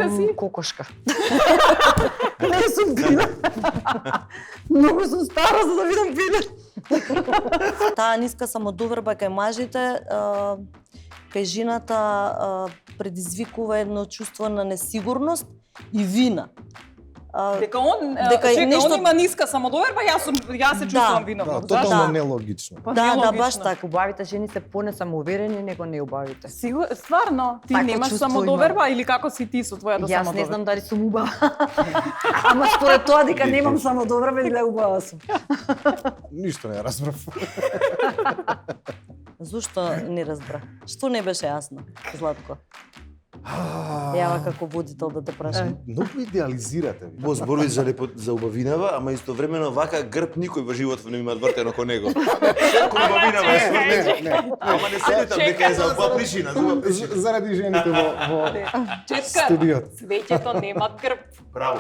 сум кокошка. Не сум пиле. Многу сум стара за да видам пиле. Таа ниска самодоверба кај мажите, кај жената предизвикува едно чувство на несигурност и вина. Дека он има ниска самодоверба, јас се чувствувам виновна. Тотално нелогично. Да, баш така. Убавите жени се понесамоуверени него неубавите. Стварно, ти немаш самодоверба или како си ти со твојата самодоверба? Јас не знам дали сум убава. Ама според тоа дека немам самодоверба или убава сум. Ништо не разбрав. Зошто не разбра? Што не беше јасно, Златко? Јава како водител да те прашам. Многу идеализирате ви. Во зборови за убавинава, ама истовремено вака грб никој во животот не има вртено ко него. Секој убавинава е свртено. Ама не се там дека е за убава причина, Заради жените во Четка, студиот. свеќето немат грб. Браво.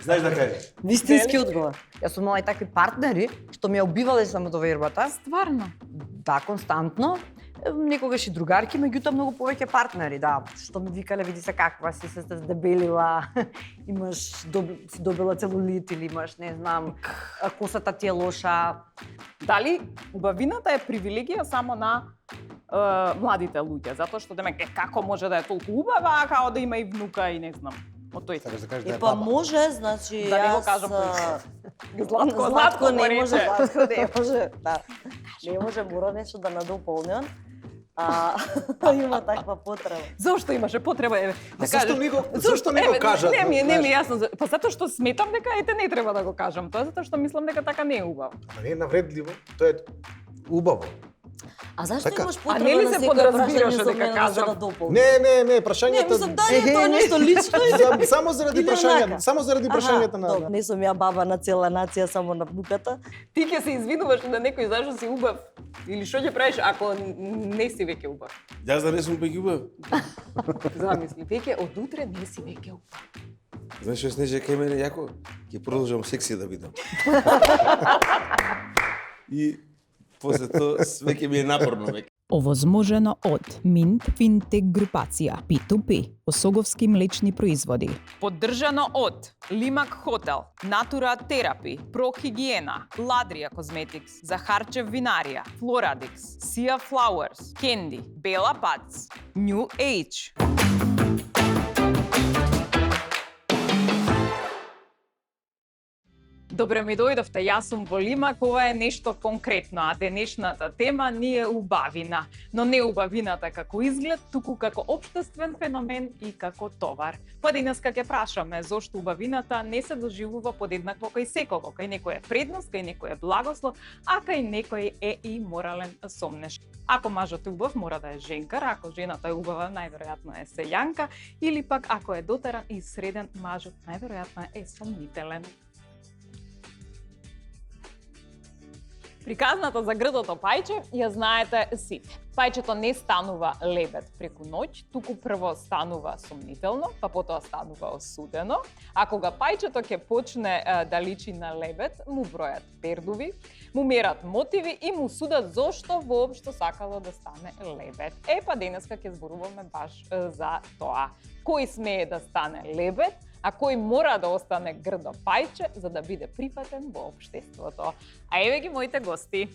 Знаеш да кажеш? Вистински одговор. Јас сум имала и такви партнери што ми ја убивале самодовербата. Стварно? Да, константно. Некогаш и другарки, меѓутоа многу повеќе партнери, да. Што ми викале, види се каква си, се здебелила, имаш си добила целулит или имаш, не знам, косата ти е лоша. Дали убавината е привилегија само на младите луѓе, затоа што демек како може да е толку убава, а као да има и внука и не знам. Од тој Сакаш да кажеш да Е е па папа. може, значи Да не го јас... кажам Златко не го може, рече. Златко не може, да. Не може, мора нешто да надополнен. Има таква потреба. Зошто имаше потреба да Зошто не го кажат? Не ми е јасно. Па затоа што сметам дека не треба да го кажам. Тоа затоа што мислам дека така не е убаво. Ама не е навредливо, тоа е убаво. А зашто Така. имаш А потреба нели на се секој подразбираше прашање за дека мене да кажам? надополнен? Не, Не, прашањето... мислам, дали е тоа нешто лично или... Само заради Или прашањето, онака? само заради прашањето на... Добро, не сум ја баба на цела нација, само на внуката. Ти ќе се извинуваш на некој зашто си убав или што ќе правиш ако не си веќе убав? Јас да не сум пеќе убав. Замисли, веќе од утре не си веќе убав. Знаеш што Снежа кај мене јако? Ќе продолжам секси да видам. И после тоа веќе ми е напорно веќе. Овозможено од Mint Fintech групација P2P, Осоговски млечни производи. Поддржано од Лимак Хотел, Натура Терапи, Прохигиена, Ладрија Козметикс, Захарчев Винарија, Флорадикс, Сија Флауърс, Кенди, Бела Пац, New Age. Добре ми дојдовте, јас сум во Лимак, ова е нешто конкретно, а денешната тема ни е убавина. Но не убавината како изглед, туку како општествен феномен и како товар. Па денеска ќе прашаме зошто убавината не се доживува подеднакво кај секого. Кај некој е предност, кај некој е благослов, а кај некој е и морален сомнеш. Ако мажот е убав, мора да е женкар, ако жената е убава, најверојатно е сејанка, или пак ако е дотеран и среден, мажот најверојатно е сомнителен. Приказната за грдото пајче ја знаете сите. Пајчето не станува лебед преку ноќ, туку прво станува сомнително, па потоа станува осудено. А кога пајчето ќе почне да личи на лебед, му бројат пердуви, му мерат мотиви и му судат зошто воопшто сакало да стане лебед. Па денеска ќе зборуваме баш за тоа. Кој смее да стане лебед, а кој мора да остане грдо пајче за да биде прифатен во општеството. А еве ги моите гости.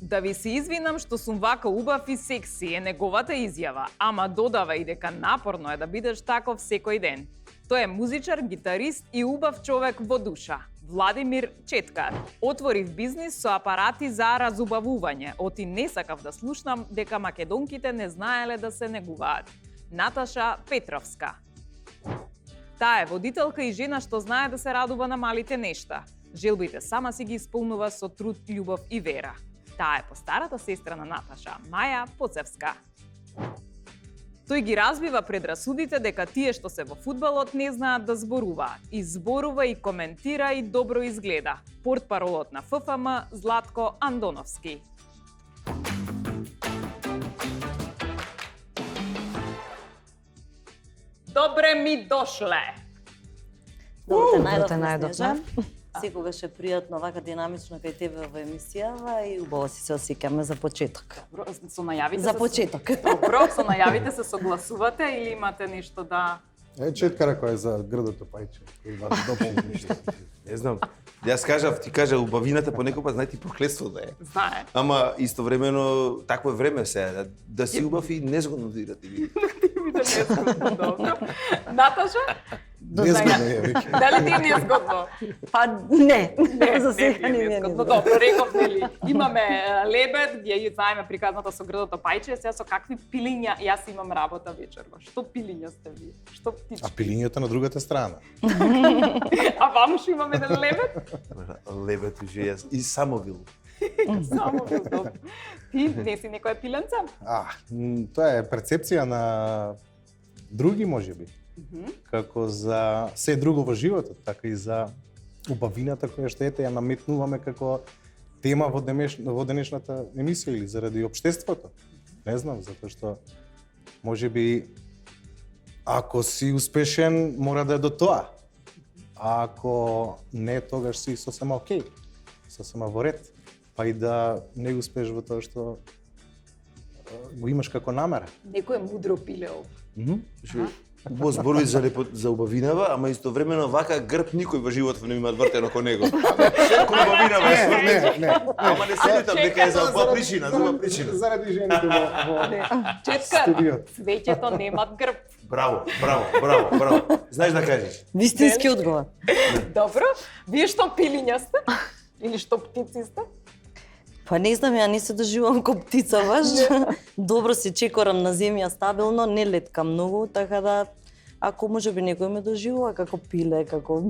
Да ви се извинам што сум вака убав и секси е неговата изјава, ама додава и дека напорно е да бидеш таков секој ден. Тој е музичар, гитарист и убав човек во душа. Владимир Четкар. Отворив бизнис со апарати за разубавување. Оти не сакав да слушнам дека македонките не знаеле да се негуваат. Наташа Петровска. Таа е водителка и жена што знае да се радува на малите нешта. Желбите сама си ги исполнува со труд, љубов и вера. Таа е постарата сестра на Наташа, Маја Поцевска. Тој ги разбива предрасудите дека тие што се во фудбалот не знаат да зборуваат. Изборува и коментира и добро изгледа. Портпаролот на ФФМ Златко Андоновски. Добре ми дошле! Добро те најдовме. Снежа. Секогаш е пријатно вака динамично кај тебе во емисијава и убаво си се осеќаме за почеток. Со најавите За почеток. Добро, со најавите се согласувате или имате нешто да Четкара која е за грдото пајче. Кој вас допълни. Не знам. Јас кажав, ти кажа, убавината понекогаш знај ти проклетство да е. Знае. Ама истовремено такво е време сега, да си убав и незгодно да ти види. Виде незгодно, добро. Наташа, Незгодно е веќе. дали ти е незгодно? Па не, за сега не не ми е незгодно. незгодно. Добро, реков, нели, имаме лебед, ја знаеме приказната со грдото пајче, сега со какви пилиња јас имам работа вечерва. Што пилиња сте ви? Што птички? А пилињето на другата страна. А ваму што имаме еден лебед? Лебет уже јас и самовил. Само ви добро. Ти не си некоја пиленце? Тоа е перцепција на други можеби. Како за се друго во животот, така и за убавината која што ете ја наметнуваме како тема во денешната емисија или заради општеството. Не знам, затоа што можеби ако си успешен мора да е до тоа. А ако не, тогаш си сосема окей, сосема во ред. Па и да не успеш во тоа што го имаш како намера. Некој мудро пилео. Убаво зборови за убавинава, ама истовремено вака грб никој во животот не има вртено кон него. Секој убавинава е свртен. Не. Ама не седи там дека е за убава причина, за убава причина. Заради жените во Четкар, студиот. свеќето немат грб. Браво. Знаеш да кажеш? Вистински одговор. Добро. Вие што пилиња сте? Или што птици сте? Па не знам, ја не се доживам ко птица баш. Добро се чекорам на земја стабилно, не леткам многу, така да ако можеби некој ме доживува како пиле, како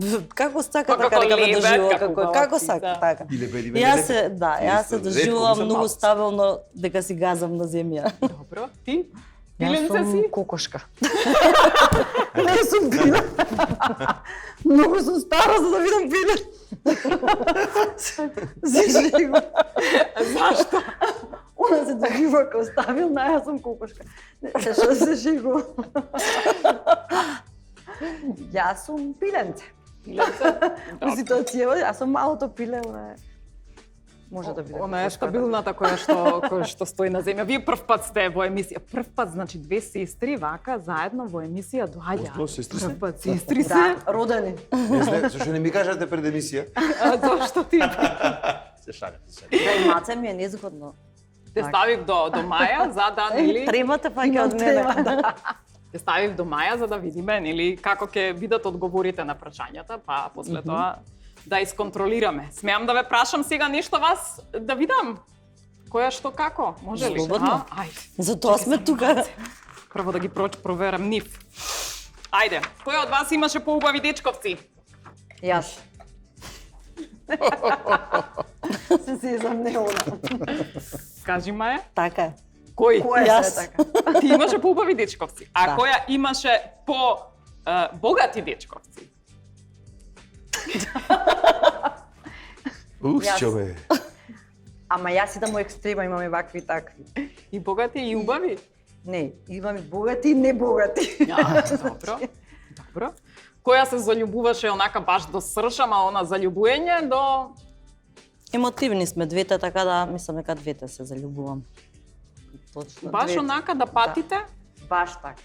сака Како така дека ме лебед, доживува, како како птица. сака така. Или бели Јас се, да, јас се Ретко, доживувам мислам, многу малку. стабилно дека си газам на земја. Добро. Ти? Јас Пиленце сум си? кокошка. Не сум пиле. Многу сум стара за да видам пиле. Се жегу. Зашто? Она се доживува како стабилна, а јас сум кокошка. Се што се жегу. Јас сум пиленце. Пиленце? Во ситуацијава, јас сум малото пиле, она е. Може да биде. Она е кокошка, да. стабилната која што стои на земја. Вие прв пат сте во емисија. Прв пат, значи, две сестри вака заедно во емисија доаѓа. Озбилно, сестри се? Прв пат сестри се. Да, родени. Не знам, зашто не ми кажате пред емисија? А зошто ти? Се шалам. Да и маце ми е незгодно. Те ставив до маја за да нели Тремата паѓа од мене. те ставив до маја за да видиме нели како ќе бидат одговорите на прашањата, па после тоа да исконтролираме. Смеам да ве прашам сега нешто вас да видам. Која што како? Може ли? Слободно. Ајде. Затоа сме тука. Прво да ги проверам нив. Ајде, кој од вас имаше поубави дечковци? Јас. Се сезам не она. Кажи Маја. Така е. Кој? Која Јас. се така? Ти имаше поубави дечковци. А Да. која имаше по богати дечковци? Јас. Чове. Ама јас идам во екстрема, имаме вакви и такви. И богати и убави? Не, имаме богати и небогати. Добро. Добро. Која се заљубуваше онака баш до срж, ама она заљубување до Емотивни сме двете, така да мислам дека двете се заљубувам. Точно. баш двете. онака да патите? Баш така.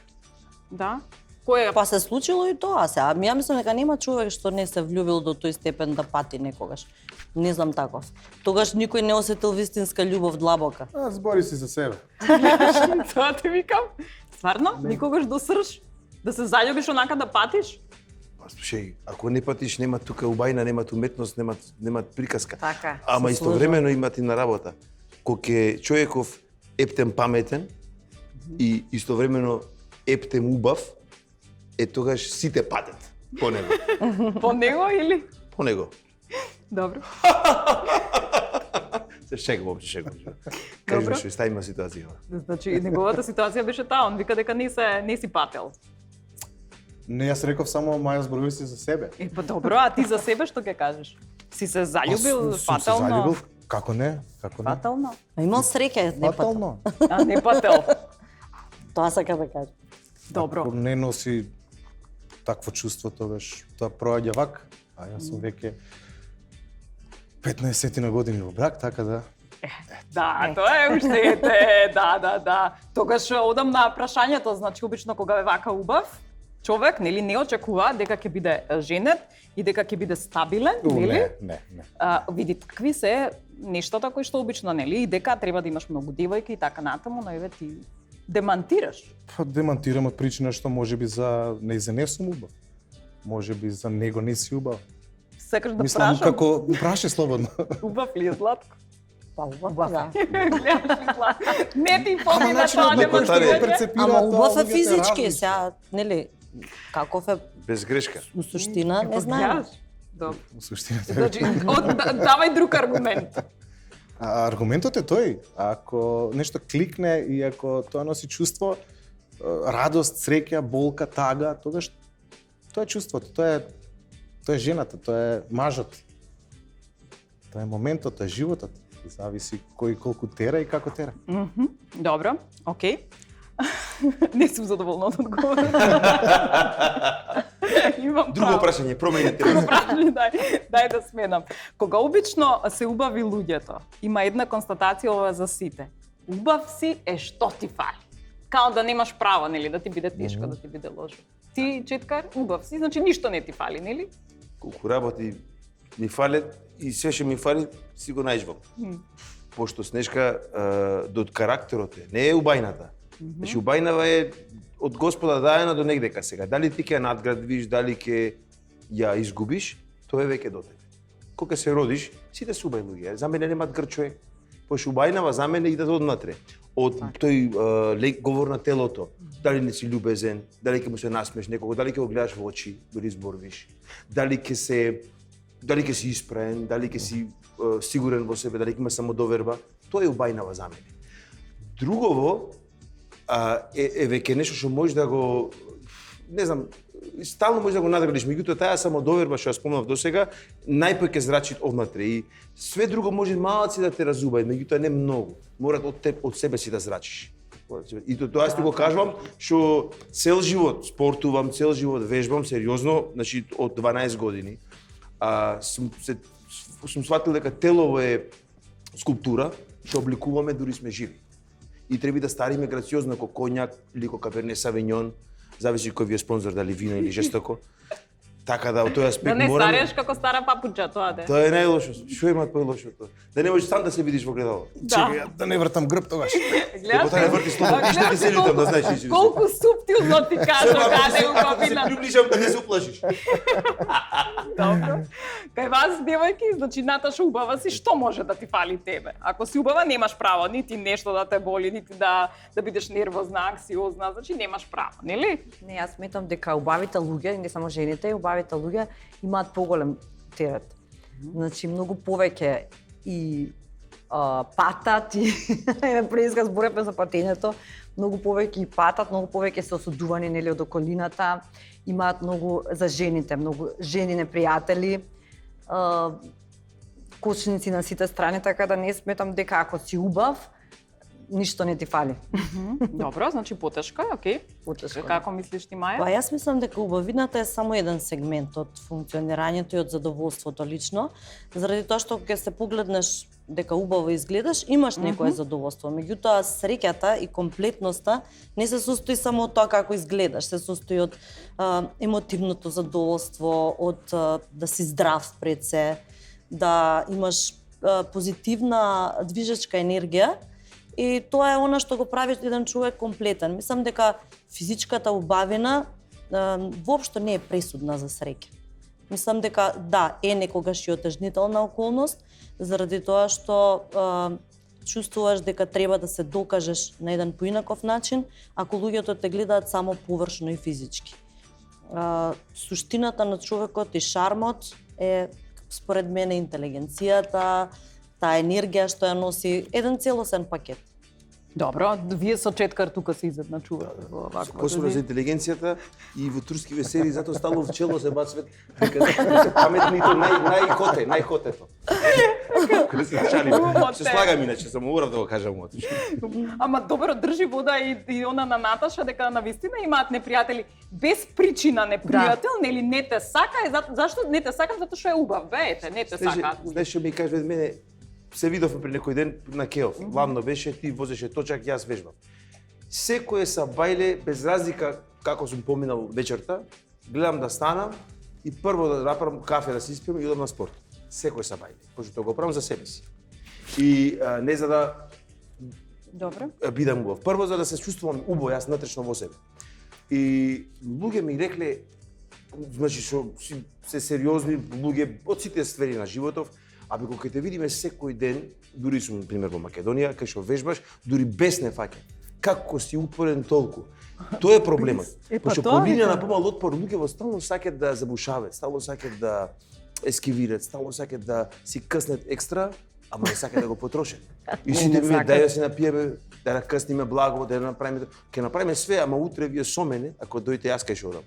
Да. Која Па се случило и тоа се. А ја мислам дека нема човек што не се влюбил до тој степен да пати некогаш. Не знам таков. Тогаш никој не осетил вистинска љубов длабока. Збори си за себе. тоа ти викам? Стварно? Никогаш до срж? Да се заљубиш онака да патиш? Слушај, ако не патиш, нема тука убајна, немат уметност, немат приказка. Така. Ама Се истовремено имат и на работа. Кој е човеков ептен паметен и истовремено ептен убав, тогаш сите патат по него. По него или? По него. Добро. Се шегувам. Кажи Добро. ми што ставиме ситуација. Значи, неговата ситуација беше таа, он вика дека не си пател. Не, јас реков само Маја зборови си за себе. Па добро, а ти за себе што ќе кажеш? Си се заљубил Сум се фатално? заљубил. Како не? Како не? Фатално? А имал среќа, не патал. Фатално. А не пател. Тоа сака да кажа. Добро. Ако не носи такво чувство, тогаш тоа проаѓа вак. А јас сум веќе 15 на години во брак, така да... Да, тоа е уште ете, да. Тогаш одам на прашањето, значи обично кога е вака убав, човек, нели, не очекува дека ќе биде женет и дека ќе биде стабилен, нели? Не. Види, такви се нештата кои што обично, нели, и дека треба да имаш многу девојки и така натаму, но еве ти демантираш. Па демантирам од причина што можеби за не сум убав. Можеби за него не си убав. Сакаш да Мислам прашам, како праше слободно. убав ли е Златко? Па убав, да. Гледаш ли Златко? Не ти Ама помина начинот тоа на кој што го демонстрирање? перцепира Ама тоа, убав е луѓето физички, различно. сега, нели, каков е Без грешка. у суштина, не знаем. Гледаш? Добро. Во суштината. Значи, давај друг аргумент. Аргументот е тој, ако нешто кликне и ако тоа носи чувство, радост, среќа, болка, тага, тогаш тоа е чувството, тоа е жената, тоа е мажот. Тоа е моментот, тоа е животот. Зависи кој колку тера и како тера. Добро, окей. Не сум задоволна од одговорот. Имам Друго право. прашање, променете. Друго прашање, дај да сменам. Кога обично се убави луѓето, има една констатација ова за сите. Убав си е што ти фали. Као да немаш право, нели, да ти биде тешко, да ти биде лошо. Ти, Четкар, убав си, значи ништо не ти фали, нели? Колку работи ми фалет и све што ми фали, си го најдвам. Пошто Снежка до карактерот е, не е убајната. Значи убајнава е од Господа даена до негдека сега. Дали ти ќе ја надградиш, дали ќе ја изгубиш, тоа е веќе до тебе. Кога се родиш, сите се убај луѓе. За мене немаат грд човек. Пошто убајнава за мене идат однатре. Од тој говор на телото, дали не си љубезен, дали ќе му се насмеш некого, дали ќе го гледаш во очи, дори зборвиш, дали ќе си испраен, дали ќе си сигурен во себе, дали ќе има самодоверба, тоа е убајнава за мене. Другово е веќе нешто што можеш да го, не знам, стално можеш да го надградиш, меѓутоа таа самодоверба што ја спомнав досега, најпој ќе зрачи однатре и све друго може малци да те разубаат, меѓутоа не многу. Морат од себе си да зрачиш. И тоа јас ти го кажувам, што цел живот спортувам, цел живот вежбам сериозно, значи од 12 години. Сум сватил дека телово е скулптура што обликуваме дури сме живи. И треба да стариме грациозно како коњак или како Каберне Савиньон, зависи кој ви е спонзор, дали вино или жестоко. Така да, од тој аспект Да не мораме... стареш како стара папуча, тоа де. Тоа е најлошо. Што има појлошо тоа? Да не можеш сам да се видиш во гледало. Чекај, ја да не вртам грб тогаш. Како таа не врти слободно, што ќе седи там, да знаеш што ќе Колку суптилно ти кажа каде Ако се убавина. приближам да не се уплашиш. Добро. Кај вас, девојки, значи Наташа убава си, што може да ти фали тебе? Ако си убава, немаш право нити нешто да те боли, нити да бидеш нервозна, анксиозна, значи немаш право, нели? Не, јас сметам дека убавите луѓе, не само жените, убавите луѓе имаат поголем терет. Значи многу повеќе и патат и преска зборевме за патењето, многу повеќе и патат, многу повеќе се осудувани нели од околината, имаат многу за жените, многу женини пријатели, кочници на сите страни, така да не сметам дека ако си убав, ништо не ти фали. Добро, значи потешко, окей. Потешко, да. Како мислиш ти, Маја? Па јас мислам дека убавината е само еден сегмент од функционирањето и од задоволството лично, заради тоа што кога се погледнеш дека убаво изгледаш, имаш некое задоволство. Меѓутоа, среќата и комплетноста не се состои само од тоа како изгледаш, се состои од емотивното задоволство, од да си здрав пред се, да имаш позитивна движечка енергија. И тоа е она што го прави еден човек комплетен. Мислам дека физичката убавина воопшто не е пресудна за среќа. Мислам дека да, е некогаш и отежнителна околност, заради тоа што чувствуваш дека треба да се докажеш на еден поинаков начин, ако луѓето те гледаат само површно и физички. Суштината на човекот и шармот е, според мене, интелигенцијата, таа енергија што ја носи, еден целосен пакет. Добро, вие со Четкар тука се изедначувате во ваква. Посебно за интелигенцијата и во турскиве серии, затоа стало в чело се бацват дека се паметните најхотето. Кога се шалим. Се слагам иначе, само морав да го кажам од. Ама добро, држи вода и она на Наташа дека навистина имаат непријатели без причина непријател, нели не те сака, зашто не те сакам затоа што е убав, веете, не те сакаат. Знаеш што ми кажа мене, се видовме при некој ден на Кеов. Ладно беше, ти возеше точак, јас вежбам. Секое са бајле, без разлика како сум поминал вечерта, гледам да станам и прво да направам кафе да се испијам и одам на спорт. Секој сабајде, пошто тоа го правам за себе си. И не за да Добре. бидам убав. Прво за да се чувствувам убаво јас внатрешно во себе. И луѓе ми рекле, значи се сериозни луѓе од сите сфери на животов, абе кога те видиме секој ден, дури сум на пример во Македонија, кај што вежбаш, дури без не фаќа. Како си упорен толку? Тоа е проблемот. Пошто по линија на помал отпор луѓе стално сакаат да забушаваат, стално сакаат да ескивираат, стално сакаат да си къснат екстра, ама не сакаат да го потрошат. И сите ми дај да си напиеме, да късниме благо, да направиме, ќе направиме све, ама утре вие со мене, ако дојдете јас кај што одам.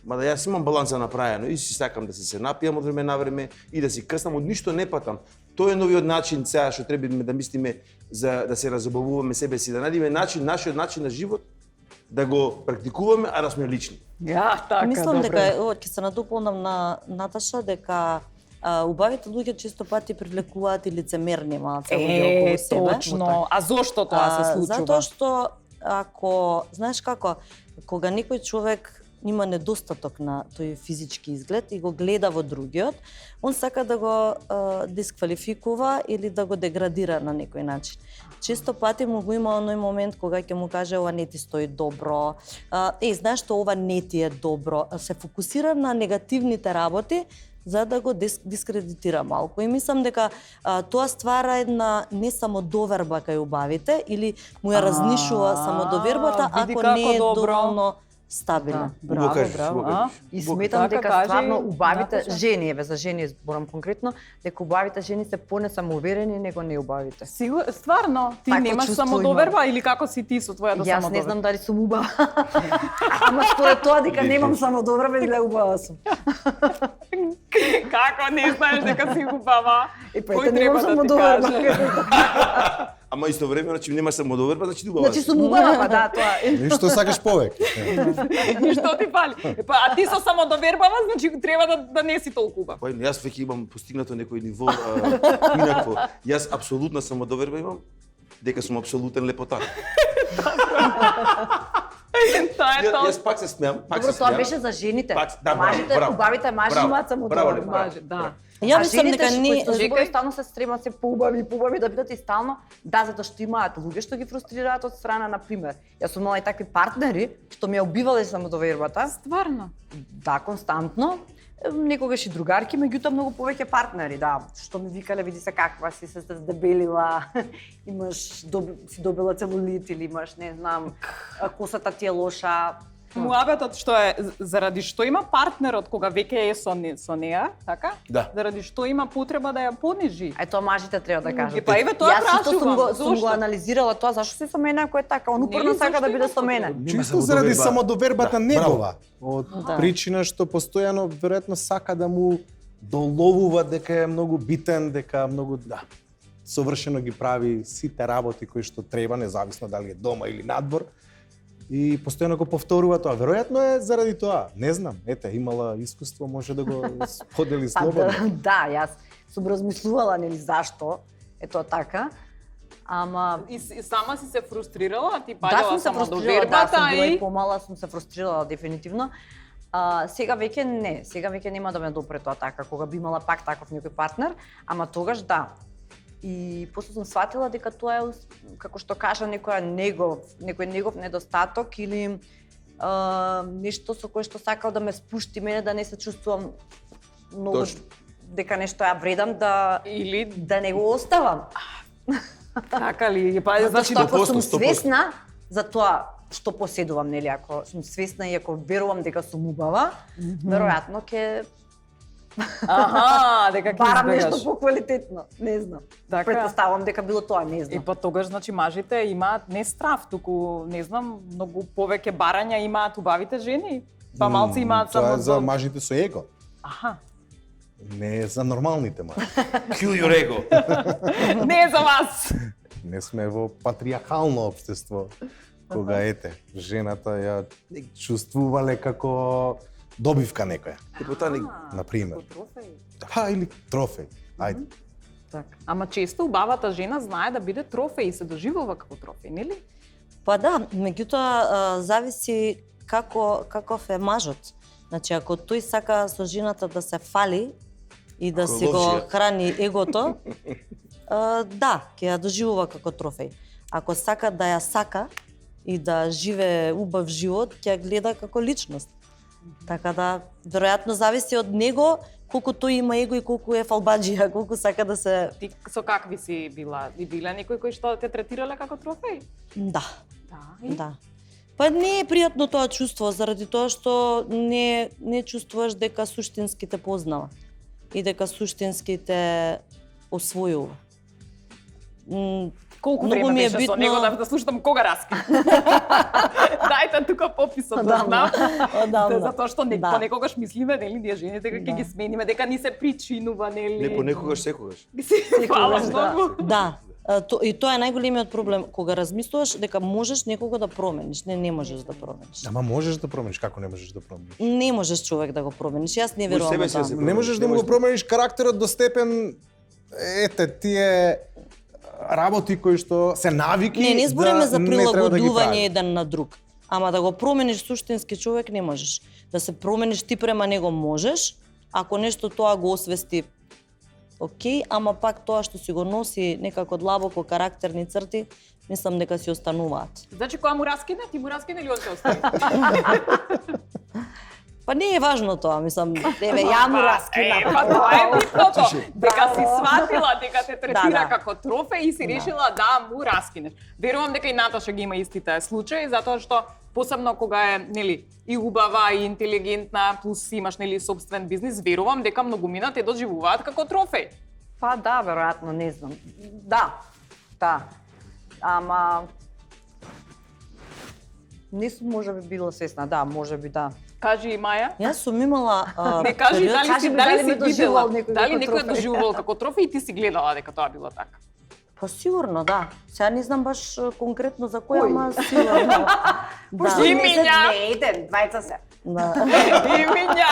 Мада јас имам баланса направено и си сакам да се напијам од време на време и да си къснам, од ништо не патам. Тоа е новиот начин сега што треба да мислиме за да се разобавуваме себе си, да најдеме начин, нашиот начин на живот, да го практикуваме, а да сме лични. Ја, така, Мислам добре. дека ќе се надополнам на Наташа дека убавите луѓе често пати привлекуваат и лицемерни малце луѓе околу себе. Точно. А зошто тоа се случува? Затоа што ако знаеш како, кога некој човек има недостаток на тој физички изглед и го гледа во другиот, он сака да го дисквалификува или да го деградира на некој начин. Често пати му го има оној момент кога ќе му каже ова не ти стои добро, знаеш што ова не ти е добро, се фокусира на негативните работи за да го дискредитира малку. И мислам дека тоа ствара една не само доверба кај убавите или му ја разнишува самодовербата види ако како не е добро. доволно стабилна. Браво, браво. И сметам Така дека кажи, стварно убавите Наташа. жени, еве за жени зборам конкретно, дека убавите жени се понесамоуверени него неубавите. Стварно, ти Такво немаш чувство самодоверба или како си ти со твојата Јас самодоверба? не знам дали сум убава. Ама според тоа дека немам самодоверба, изгледа убава сум. Како не знаеш дека си убава? Па Кој ете немам треба да ти самодоверба. каже? Ама истовремено, значи нема самодоверба, значи убава. Значи сум убава, па да, тоа е. Ништо сакаш повеќе. И што ти фали? Па а ти со самодовербава, значи треба да не си толку убав. Па јас веќе имам постигнато некој ниво инакво. Јас апсолутна самодоверба имам, дека сум апсолутен лепотар. Тоа е тоа. Јас пак се смеам, пак Добро, се тоа смеам. беше за жените. Пак, да, Мажите, браво. убавите мажи Браво, имаат браво, самодоверба. браво, Мажи, да. браво. Ја А мислам жените дека не што жекај стално се стремат се поубави да бидат и стално, да, затоа што имаат луѓе што ги фрустрираат од страна, на пример. Јас сум имала и такви партнери што ми ја убивале самодовербата. Стварно. Да, константно. Некогаш и другарки, меѓутоа многу повеќе партнери, да. Што ми викале, види се каква си, се здебелила, имаш си добила целулит или имаш, не знам, косата ти е лоша. Муабетот што е заради што има партнерот кога веќе е со неа, така? Да. Заради што има потреба да ја понижи. Е, тоа мажите треба да кажат. Па еве тоа Јас исто сум прашувам. сум го анализирала тоа, зашто си со мене ако е така? Он Не упорно ли, сака зашто да биде има со мене. Нема Чисто заради самодоверба. самодовербата Да, негова. Од Да. причина што постојано веројатно сака да му доловува дека е многу битен, дека многу совршено ги прави сите работи кои што треба, независно дали е дома или надвор. И постојано го повторува тоа. Веројатно е заради тоа. Не знам. Ете, имала искуство, може да го сподели Па слободно. да, јас сум размислувала нели зашто е тоа така. Ама И сама си се фрустрирала, ти да, паѓала сум се фрустрирала, самодовербата сум била и и помала, сум се фрустрирала дефинитивно. Сега веќе не, сега веќе нема да ме допре тоа така, кога би имала пак таков некој партнер, ама тогаш да. И после сум сватила дека тоа е, како што кажа, некој негов недостаток или нешто со кое што сакал да ме спушти мене, да не се чувствувам многу, Точно. дека нешто ја вредам, или да не го оставам. така ли? Па Затоа значи што ако 100%, сум 100%. свесна за тоа што поседувам, нели, ако сум свесна и ако верувам дека сум убава, веројатно ќе аха, дека ќе барам избегаш. нешто поквалитетно, не знам. Така. Предпоставувам дека било тоа, не И знам. па тогаш значи мажите имаат не страв, туку не знам, многу повеќе барања имаат убавите жени. Па малци имаат Тоа само е за мажите со его. Аха. Не е за нормалните мажи. Kill your ego. Не е за вас. Не сме во патриархално општество, кога ете, жената ја чувствувале како добивка некоја, И потоа не на пример. Трофеј. Па или трофеј. Ајде. Така. Ама често убавата жена знае да биде трофеј и се доживува како трофеј, нели? Па да, меѓутоа зависи каков е мажот. Значи, ако тој сака со жената да се фали и да Кој си го ловчија. храни егото, да, ќе ја доживува како трофеј. Ако сака да ја сака и да живее убав живот, ќе ја гледа како личност. Така да, веројатно зависи од него колку тој има его и колку е фалбаџија, колку сака да се... Ти со какви си била? И била некој кој што те третирале како трофеј? Да, Да. да. Па не е пријатно тоа чувство, заради тоа што не чувствуваш дека суштински те познава и дека суштински те освојува. Колку Многу време ми е беше со битно- него да слушам кога раскин? Дајте тука пописот да знам. Одамна. Затоа што Да. понекогаш мислиме, нели, ние жените дека ќе ги смениме, дека ни се причинува, нели? Не понекогаш, секогаш. Фала да. многу. Да, и тоа е најголемиот проблем, кога размислуваш дека можеш некого да промениш, не можеш да промениш. Ама можеш да промениш, како не можеш да промениш? Не можеш човек да го промениш. Јас не Може верувам себе во си тоа. да се Не можеш да му го промениш карактерот до степен тие работи кои што се навики Не збориме за не треба да ги прилагодување прави. еден на друг. Ама да го промениш суштински човек не можеш. Да се промениш ти према него можеш, ако нешто тоа го освести окей, ама пак тоа што си го носи некако длабоко карактерни црти, мислам дека си остануваат. Значи, кога му раскине, ти му раскине или он се остави? Па не е важно тоа, мислам, еве ја му раскинав. Па тоа е битното. Дека си сватила дека те третира Да. како трофеј и си решила да му раскинеш. Верувам дека и Наташа ги има истите случаи, затоа што посебно кога е, нели, и убава и интелигентна, плюс имаш, нели, собствен бизнис, верувам дека многумина те доживуваат како трофеј. Па да, веројатно, не знам. Да, да. Ама... Не сум можеби била свесна, да, можеби да. Кажи и Маја. Јас сум имала Не кажи период- дали Кажи си ми, дали дали си ме доживувал видела, некој дали како некој е трофеј? доживувал како трофеј и ти си гледала дека тоа било така. Па сигурно, да. Сега не знам баш конкретно за кој, ама сигурно. Пошто и миња. Не еден, двајца се. Да. И миња.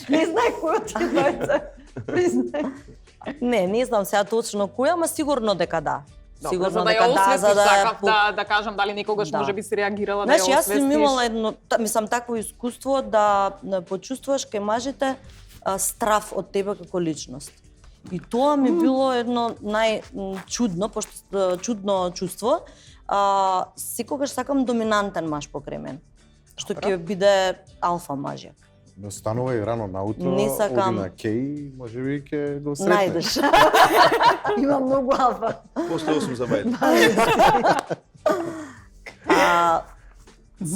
Не знај кој од тие двајца. Признај. Не знам сега точно кој, ама сигурно дека да. Добро, Сигурно за да ја дека да, освестиш, за да ја сакав да кажам дали некогаш Да. може би си реагирала да Значи, ја јас освестиш. сум имала едно, мислам, такво искуство да почувствуваш кај мажите страф од тебе како личност. И тоа ми било едно најчудно, чудно чувство. Секогаш сакам доминантен маж покрај мен, што ќе биде алфа мажјак. Станува и рано наутро, Не сакам. оди на кеј, можеби ќе го сретнеш. Најдеш. Има многу алфа. После 8 за бајле.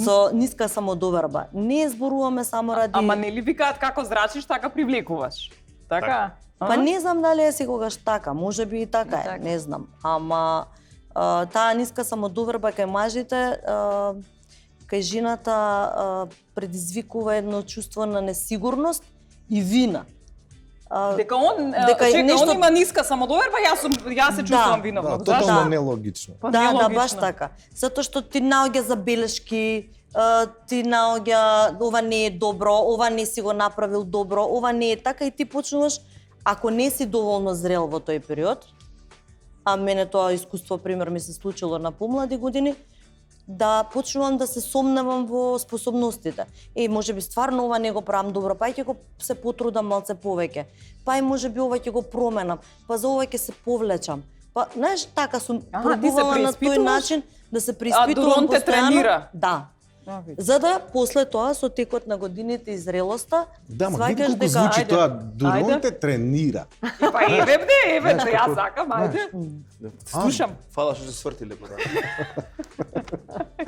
Со ниска самодоверба. Не зборуваме само ради... Ама нели викаат како зрачиш, така привлекуваш. Така? Па не знам дали е секогаш така, може би и така е, не знам. Ама таа ниска самодоверба кај мажите, кај жената предизвикува едно чувство на несигурност и вина. Дека он, дека чека, нешто- он има ниска самодоверба, јас се чувствувам виновна. Да, Зашто? тотално нелогично. Па Да, нелогично. баш така. Затоа што ти наоѓа забелешки, ти наоѓа ова не е добро, ова не си го направил добро, ова не е така и ти почнуваш, ако не си доволно зрел во тој период, а мене тоа искуство, пример, ми се случило на помлади години, да почнувам да се сомневам во способностите. Може би стварно ова не го правам добро, па ќе го се потрудам малце повеќе. Па и може би ова ќе го променам, па за ова ќе се повлечам. Па, знаеш, така сум Аха, ти се пробувала на тој преиспитуваш? начин да се дури преиспитувам он те постојано. тренира? Да. За да после тоа со текот на годините и зрелоста Да, ма види сваќаш колку дека звучи ајде, тоа, дури ајде. он те тренира. Па еве бде, еве, Знаеш, јас како- сакам, ајде. Слушам. Фала што се сврти лепо да.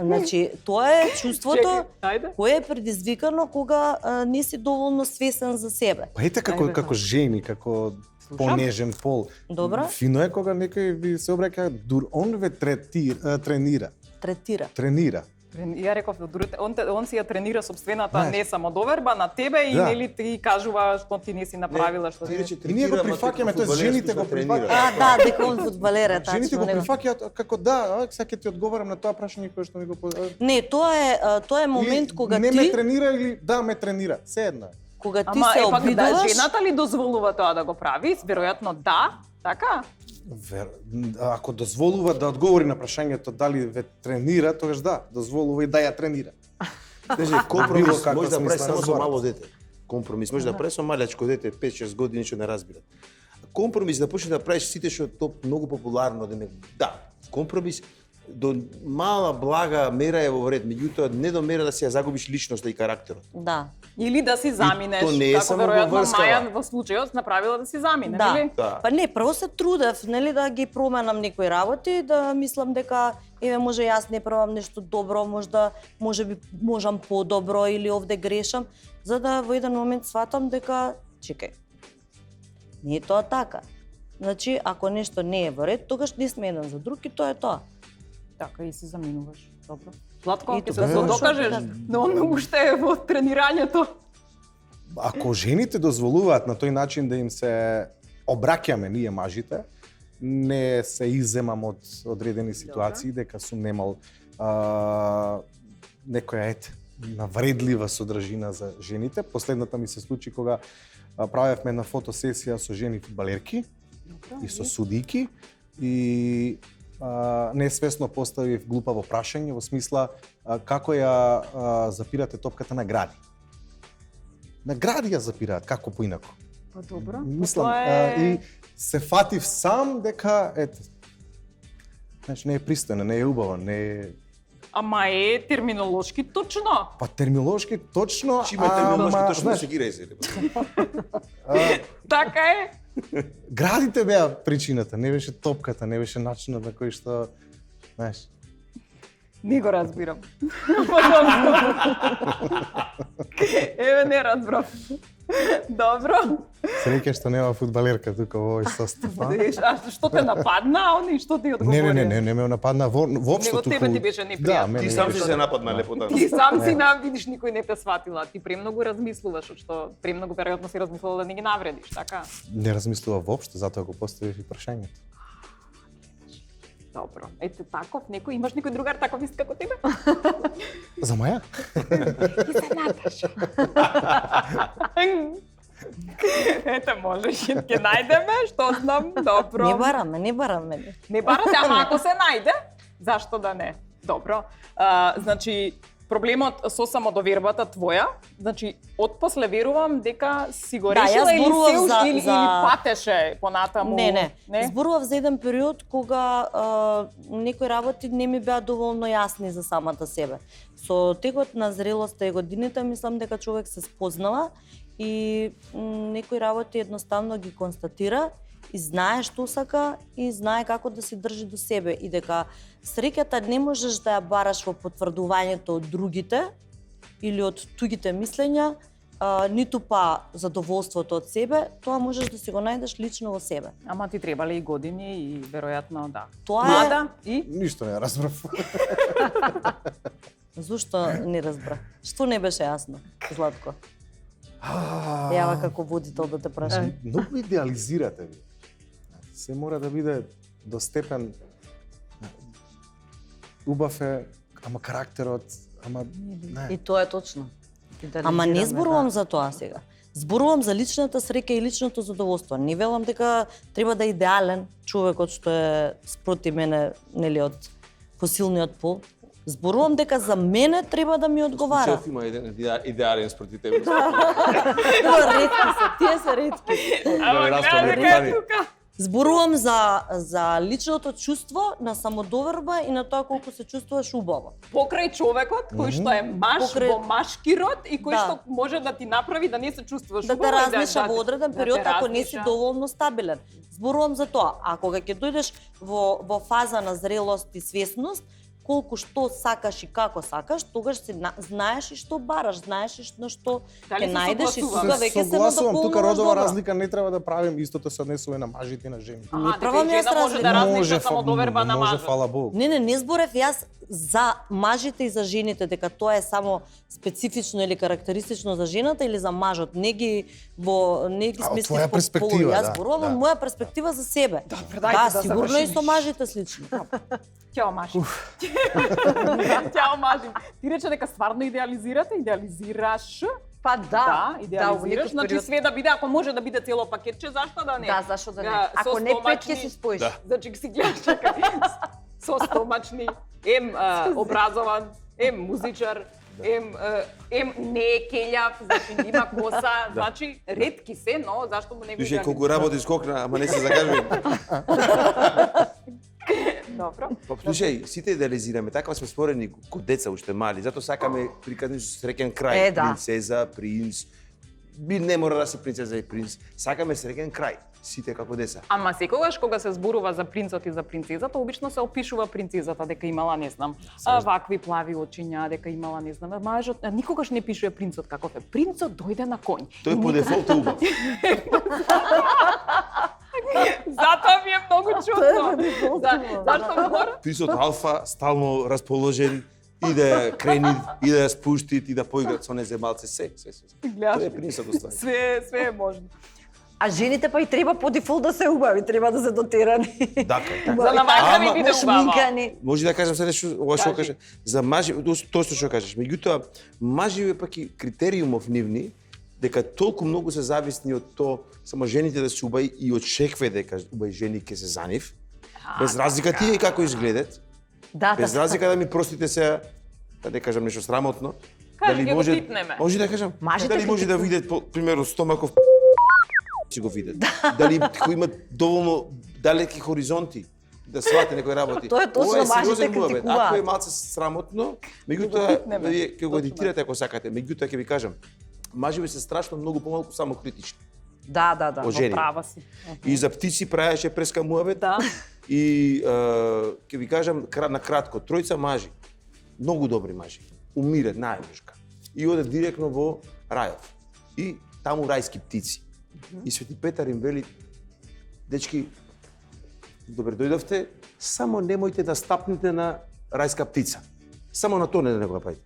значи тоа е чувството Чекај, ајде. кое е предизвикано кога не си доволно свесен за себе. Па ете како Ајде, како жени, како Слушам. понежен пол. Добра. Фино е кога некој ви се обраќа, он ве тренира. Третира. Тренира. Ја реков, он си ја тренира собствената Знаеш. не самодоверба на тебе и Да. нели ти кажува што ти не си направила, што Ти рече И ние го третира, ама прифаќаме, како тоест жените фудбалерски го што тренира. прифаќаат. Да, дека он фудбалер е тачно. Жените го него. прифаќаат како да, сега ќе ти одговорам на тоа прашање кое што ми го Не, тоа е момент кога не ти ме тренира или да ме тренира, се едно. е. кога ти Ама се епак да, обидуваш, жената ли дозволува тоа да го прави? Веројатно да, така? Ако дозволува да одговори на прашањето дали ве тренира, тогаш да, дозволува и да ја тренира. Знаеш, Било компромис како може да смисла прави само со разговарат. мало дете. Компромис може да прави со малечко дете, 5-6 години што не разбират. Компромис да почне да правиш сите што тоа многу популарно да, компромис до мала блага мера е во ред, меѓутоа не до мера да си ја загубиш личноста и карактерот. да. Или да си заминеш, то не е како само во веројатно врскава. Маја во случајот направила да си замине, Да. нели? Да. Па не, прво се трудев, нели, да ги променам некои работи, да мислам дека еве може јас не правам нешто добро, може би можам подобро или овде грешам, за да во еден момент сватам дека чекај. Не е тоа така. Значи, ако нешто не е во ред, тогаш не сме еден за друг и тоа е тоа. Така и се заминуваш. Добро. Златко, И ќе тоа се е. докажеш, но уште е во тренирањето. Ако жените дозволуваат на тој начин да им се обраќаме ние мажите, не се иземам од одредени ситуации дека сум немал некоја навредлива содржина за жените. Последната ми се случи кога правевме една фотосесија со жени фудбалерки и со судики и несвесно поставив глупаво прашање во смисла како ја запирате топката на гради. На гради ја запираат, како поинаку. Па добро. Мислам, Тоа е... и се фатив сам дека, ете, значи не е пристојно, не е убаво, не е... Ама е терминолошки точно. Па терминолошки точно, Чи има терминолошки точно знаеш, се ги рези. Така е. градите беа причината, не беше топката, не беше начинот на кој што, знаеш, Не го разбирам. Подобно. Еве не разбрав. Добро. среќа што нема фудбалерка тука во овој состав. А што те нападна, они што ти одговори? Не ме нападна воопшто Него туку. тебе ти беше непријатно. мене Ти не сам беше. си се нападна лепота. Ти сам си видиш никој не те сватила. Ти премногу размислуваш, што премногу веројатно си размислила да не ги навредиш, така? Не размислува воопшто, затоа го поставив и прашањето. Добро. Ете таков, имаш некој другар таков ист како тебе? За Маја? Ете, можеш, ќе најдеме, што знам, добро. Не бараме. Не барате, ама ако се најде, зашто да не? Добро. Значи, проблемот со самодовербата твоја, значи, отпосле верувам дека си го Да, решила јас или зборував се за- или патеше понатаму? Не. Зборував за еден период кога некои работи не ми беа доволно јасни за самата себе. Со текот на зрелоста и годините мислам дека човек се спознава и некои работи едноставно ги констатира и знае што сака и знае како да се држи до себе и дека среќата не можеш да ја бараш во потврдувањето од другите или од тугите мислења, ниту па задоволството од себе, тоа можеш да си го најдеш лично во себе. Ама ти требале и години и веројатно да. Тоа е... Млада и Ништо не разбрав. Зошто не разбра? Што не беше јасно, Златко? Јава како водител да те прашам. Многу идеализирате ви. Се мора да биде до степен убав е, ама карактерот, ама И не. тоа е точно. Ама не Идеализираме, зборувам да. за тоа сега. Зборувам за личната среќа и личното задоволство. Не велам дека треба да е идеален човекот што е спроти мене, нели, од посилниот пол. Зборувам дека за мене треба да ми одговара. Шеф има еден идеален спроти тебе. Тоа ретки се, тие се ретки. Ама гледа дека е тука. Зборувам за личното чувство на самодоверба и на тоа колку се чувствуваш убаво. Покрај човекот кој што е маш Покрај- во машки род и кој Да. што може да ти направи да не се чувствуваш Да те убаво и размеша во одреден да период те ако не си размеша. доволно стабилен. Зборувам за тоа. А кога ќе дојдеш во фаза на зрелост и свесност, колку што сакаш и како сакаш, тогаш си знаеш и што бараш, знаеш и на што Дали ќе се најдеш и согласуваш? тука веќе се Согласувам, тука надополнуваш родова добро. разлика не треба да правим, истото се однесува и на мажите и на жените. Аха, Не дека правам и јас жена може да разлика. размеша самодоверба на може, мажот. фала Богу. Не зборев јас за мажите и за жените, дека тоа е само специфично или карактеристично за жената или за мажот. Не ги А, од смислив твоја по перспектива, полу. Јас да, зборувам да. од моја перспектива за себе. Добро, дајте да сигурно и со завршиме. мажите слично. Ќе омажим. Ќе омажим. Ти рече дека стварно идеализирате, идеализираш Па да, идеализираш, значи све да биде, ако може да биде цело пакетче, зашто да не? Да, зашто да не? Со Ако не пет ќе стомачни- си споиш. Да. Значи си гледаш чекај, со стомачни, образован, музичар, не е келјав, значи има коса, значи ретки се, но зашто му не го Више идеализираш? колку работи скокна, ама не се закажува. Добро. Па слушај, сите идеализираме, така сме створени ко деца уште мали, затоа сакаме приказни со среќен крај, Да. принцеза, принц. Би не мора да си принцеза и принц, сакаме среќен крај, сите како деца. Ама секогаш кога се зборува за принцот и за принцезата, обично се опишува принцезата дека имала, не знам, вакви плави очиња, дека имала, не знам, мажот никогаш не пишува принцот каков е. Принцот дојде на конј. Тој по дефолт е убав. Затоа ми е многу чудно. Зашто мора? Принцот алфа, стално расположен, и да ја крени, и да ја спушти, и да поиграат со неземалце, се. Гледаш? Тој е принцот уствари. Све е можно. А жените па и треба по дефолт да се убави, треба да се дотерани. Така. За навака ми Ама, биде убава. Шминкани. Може да кажам сега нешто, ова што Кажи. кажа. За мажи, тоа што кажеш. Меѓутоа, мажи пак и критериумов нивни, дека толку многу се зависни од тоа само жените да се убави и очеквај дека убави жени ќе се за нив. Без разлика тие како изгледат. Да, Без разлика да ми простите сега, да не кажам нешто срамотно. Кажи, ќе го типнеме. Може да кажам, Мажите дали ќе може да типнат. видат примерно стомаков си го видат. Дали кој има доволно далеки хоризонти да свате некои работи. Тоа е точно, Ова мажите сериозен муабет. критикуваат. Ако е малце срамотно, меѓутоа типнеме. вие ќе го Точно. едитирате ако сакате. Меѓутоа ќе ви кажам, мажеви се страшно многу помалку самокритични. Да. Од жени. Права си. И за птици праеше преска муабет. Да. И ќе ви кажам на кратко, тројца мажи, многу добри мажи, умират најмушка и одат директно во рајов. И таму рајски птици. И Свети Петар им вели, дечки, добре дојдовте, само немојте да стапнете на рајска птица. Само на тоа не го правите.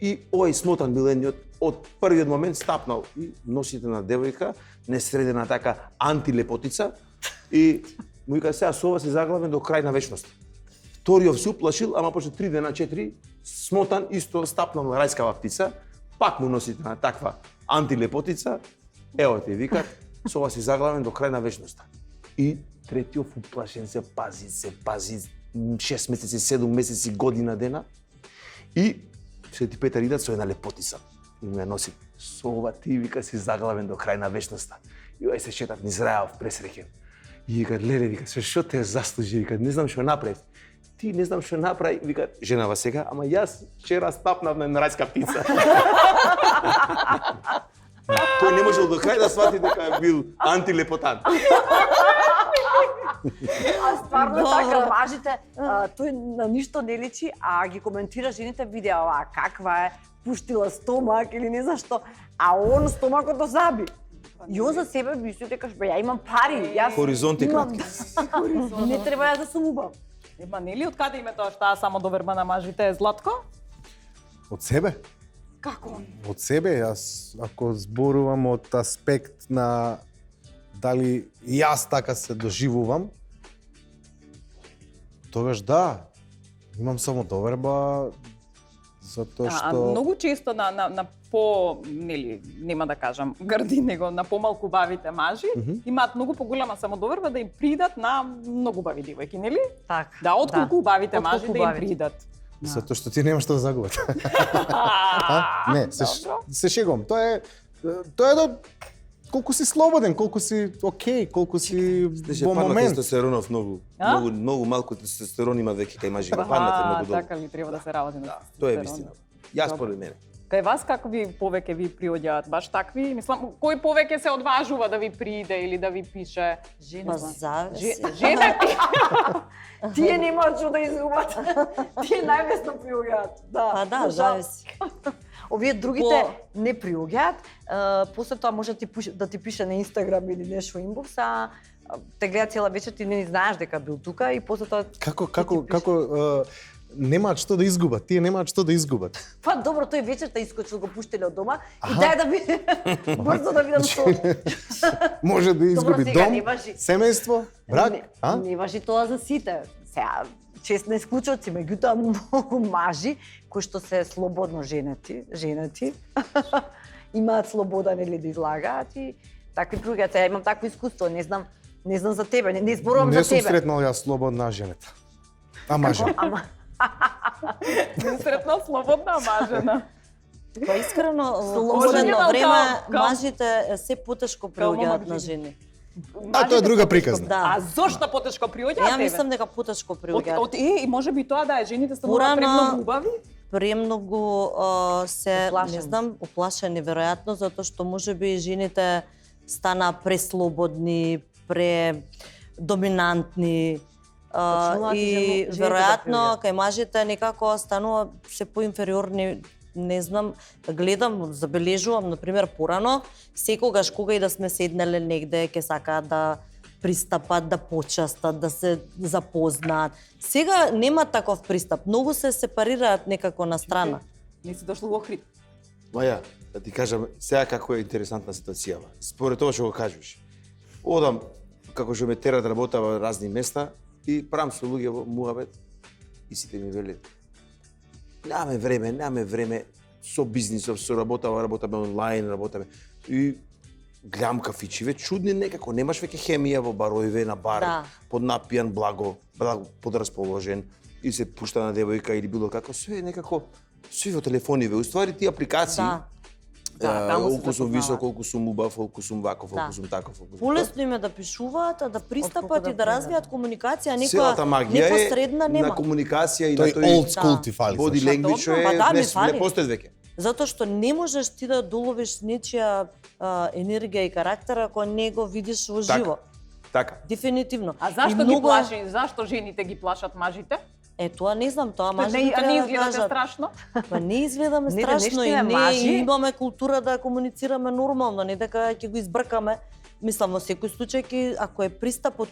И овој смотан милениот од првиот момент стапнал и носите на девојка, несредена така антилепотица и му вика сега со ова се заглавен до крај на вечност. Вториот се уплашил, ама после 3 дена 4 смотан исто стапнал на рајскава птица, пак му носите на таква антилепотица. Ево ти викат, со ова се заглавен до крај на вечноста. И третиот уплашен се пази, 6 месеци, 7 месеци, година дена. И Свети Петар идат со една лепотица и му ја носи. Со ова ти вика си заглавен до крај на вечноста. И овој се шетат низ рајов пресреќен. И вика, леле, вика, се што те заслужи, вика, не знам што направи. Ти не знам што направи, вика, женава сега, ама јас вчера стапнав на рајска птица. Тој не можел до крај да свати дека бил антилепотан. А стварно Добро. така, мажите, тој на ништо не личи, а ги коментира жените видеа, каква е, пуштила стомак или не знам што, а он стомакот до заби. И он за себе мисли дека бе, ја имам пари, јас Хоризонти имам, кратки. не треба ја да сум убав. Ема нели од каде име тоа што само доверба на мажите е Златко? Од себе? Како? Од себе, јас ако зборувам од аспект на дали јас така се доживувам, тогаш да, имам само доверба, затоа А што... многу често на по, нели, нема да кажам грди, него на помалку бавите мажи, имаат многу поголема самодоверба да им придат на многу бави девојки, нели? Така. Да, отколку бавите Отколку мажи да им бавите. придат. Затоа што ти нема што да загубат. Не, Добро. се шегувам. Тоа е до колку си слободен, колку си окей, колку си Знаеш, во падна момент. тестостеронов многу. А? Многу малку тестостерон има веќе кај мажи. Паднате многу долго. Така ли треба да се работи на Тоа е тестостерон. вистина. Јас Добро. според мене. Кај вас какви повеќе ви приоѓаат? Баш такви? Мислам, кој повеќе се одважува да ви прииде или да ви пише? Ма зависи. Женати. Тие немаат што да изгубат. Тие најлесно приуѓаат. Да. Па да, Жал. зависи. Овие другите не приуѓаат, после тоа може да ти пише на Инстаграм или нешто инбокс, а те гледа цела вечер, ти не знаеш дека бил тука и после тоа Како немаат што да изгубат, тие немаат што да изгубат. па добро, тој вечерта искочил, го пуштиле од дома и дај да види брзо да видам што. Може да изгуби сега дом, не важи. семејство, брак, Не важи тоа за сите. Сега честни исклучоци, меѓутоа многу мажи кои што се слободно женети имаат слобода нели да излагаат и такви други. Ја имам такво искуство, не знам за тебе, не зборувам Не за сум тебе. сретнал јас слободна женета. А маже. Ама Не сретна слободна мажена. Па искрено, во Слободно последно имам време као- мажите се потешко приоѓаат момак на жени. жени. А тоа е друга приказна. Да. А зошто потешко приоѓа Ја тебе? мислам дека потешко приоѓаат. И може би тоа да е жените стануваат Порано- премногу убави? Премногу се, Уплашени. не знам, уплашени веројатно затоа што можеби жените стана преслободни, доминантни Почнуваат и и жените да веројатно приоѓаат. кај мажите некако станува се поинфериорни, не знам, гледам, забележувам, например, порано, секогаш кога и да сме седнеле негде, ќе сакаат да пристапат, да почастат, да се запознаат. Сега нема таков пристап, многу се сепарираат некако на страна. Не си дошло во Охрид. Маја, да ти кажам, сега како е интересантна ситуацијава. Според тоа што го кажеш. Одам, како што ме тера да работам во разни места и правам со луѓе во муабет и сите ми велат немаме време со бизнисов, со работаме онлайн, работаме. И гледам кафичиве, чудни некако, немаш веќе хемија во баровиве, на бар, Да. поднапијан, благо подрасположен и се пушта на девојка или било како, све некако, све во телефониве. Уствари тие апликации, Да. таму се колку сум запознаваат. висок, колку сум убав, колку сум ваков, Да. колку сум таков, колку сум Полесно им е да пишуваат, а да пристапат Отколку и да да развијат комуникација, некоја Целата магија непосредна е нема. на комуникација и Тој на тој old school Да. ти фали. body знаеш. language Па да, ми не фали. постои веќе. Затоа што не можеш ти да доловиш нечија енергија и карактер ако не го видиш во живо. Така. Дефинитивно. А зашто И ги многу- плаши, зашто жените ги плашат мажите? Тоа не знам, тоа А мажите не треба да изгледате кажат. страшно? Па не изгледаме Не, да, страшно и наистина, не мажи- имаме култура да комуницираме нормално, не дека ќе го избркаме. Мислам, во секој случај ако е пристапот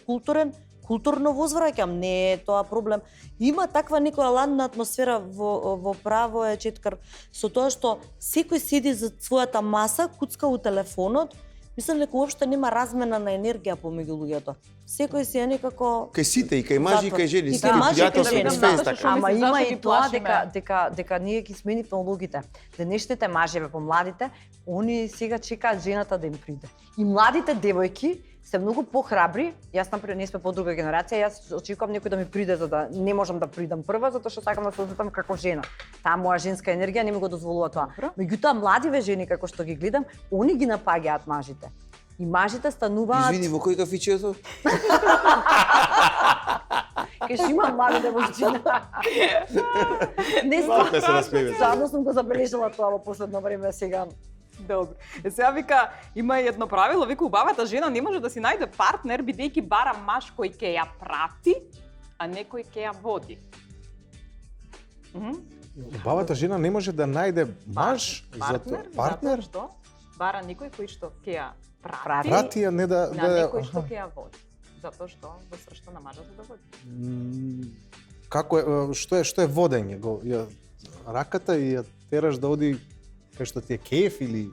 културно возвраќам, не е тоа проблем. Има таква некоја ладна атмосфера во право е Четкар, со тоа што секој седи за својата маса, куцка у телефонот. Мислам дека уопште нема размена на енергија помеѓу луѓето. Секој си е некако Кај сите, и кај мажи, и кај жени, И сите кај мажи, и кај пријателство, жени, све е да. така. Што Ама мислиш, има зашто и ги тоа плашиме? дека ние ги сменивме улогите. Денешните мажеве помладите, они сега чекаат жената да им приде. И младите девојки се многу похрабри. Јас например не сме по друга генерација, јас очекувам некој да ми приде за да не можам да придам прва затоа што сакам да се осетам како жена. Таа моја женска енергија не ми го дозволува тоа. Меѓутоа младиве жени како што ги гледам, они ги напаѓаат мажите. И мажите стануваат Извини, во кој кафиче е тоа? Кај што има млади девојчиња. Не Малку се насмеве. Стварно сум го забележала тоа во последно време сега. Добро. Сега вика, има едно правило, вика убавата жена не може да си најде партнер бидејќи бара маж кој ќе ја прати, а некој ќе ја води. Убавата жена не може да најде маж, партнер, партнер, затоа што бара некој кој што ќе ја прати, прати ја не да на некој што ќе ја води. Затоа што во сршта на мажот да води. Како е, што е водење? Раката и ја тераш да оди кај што ти е кеф или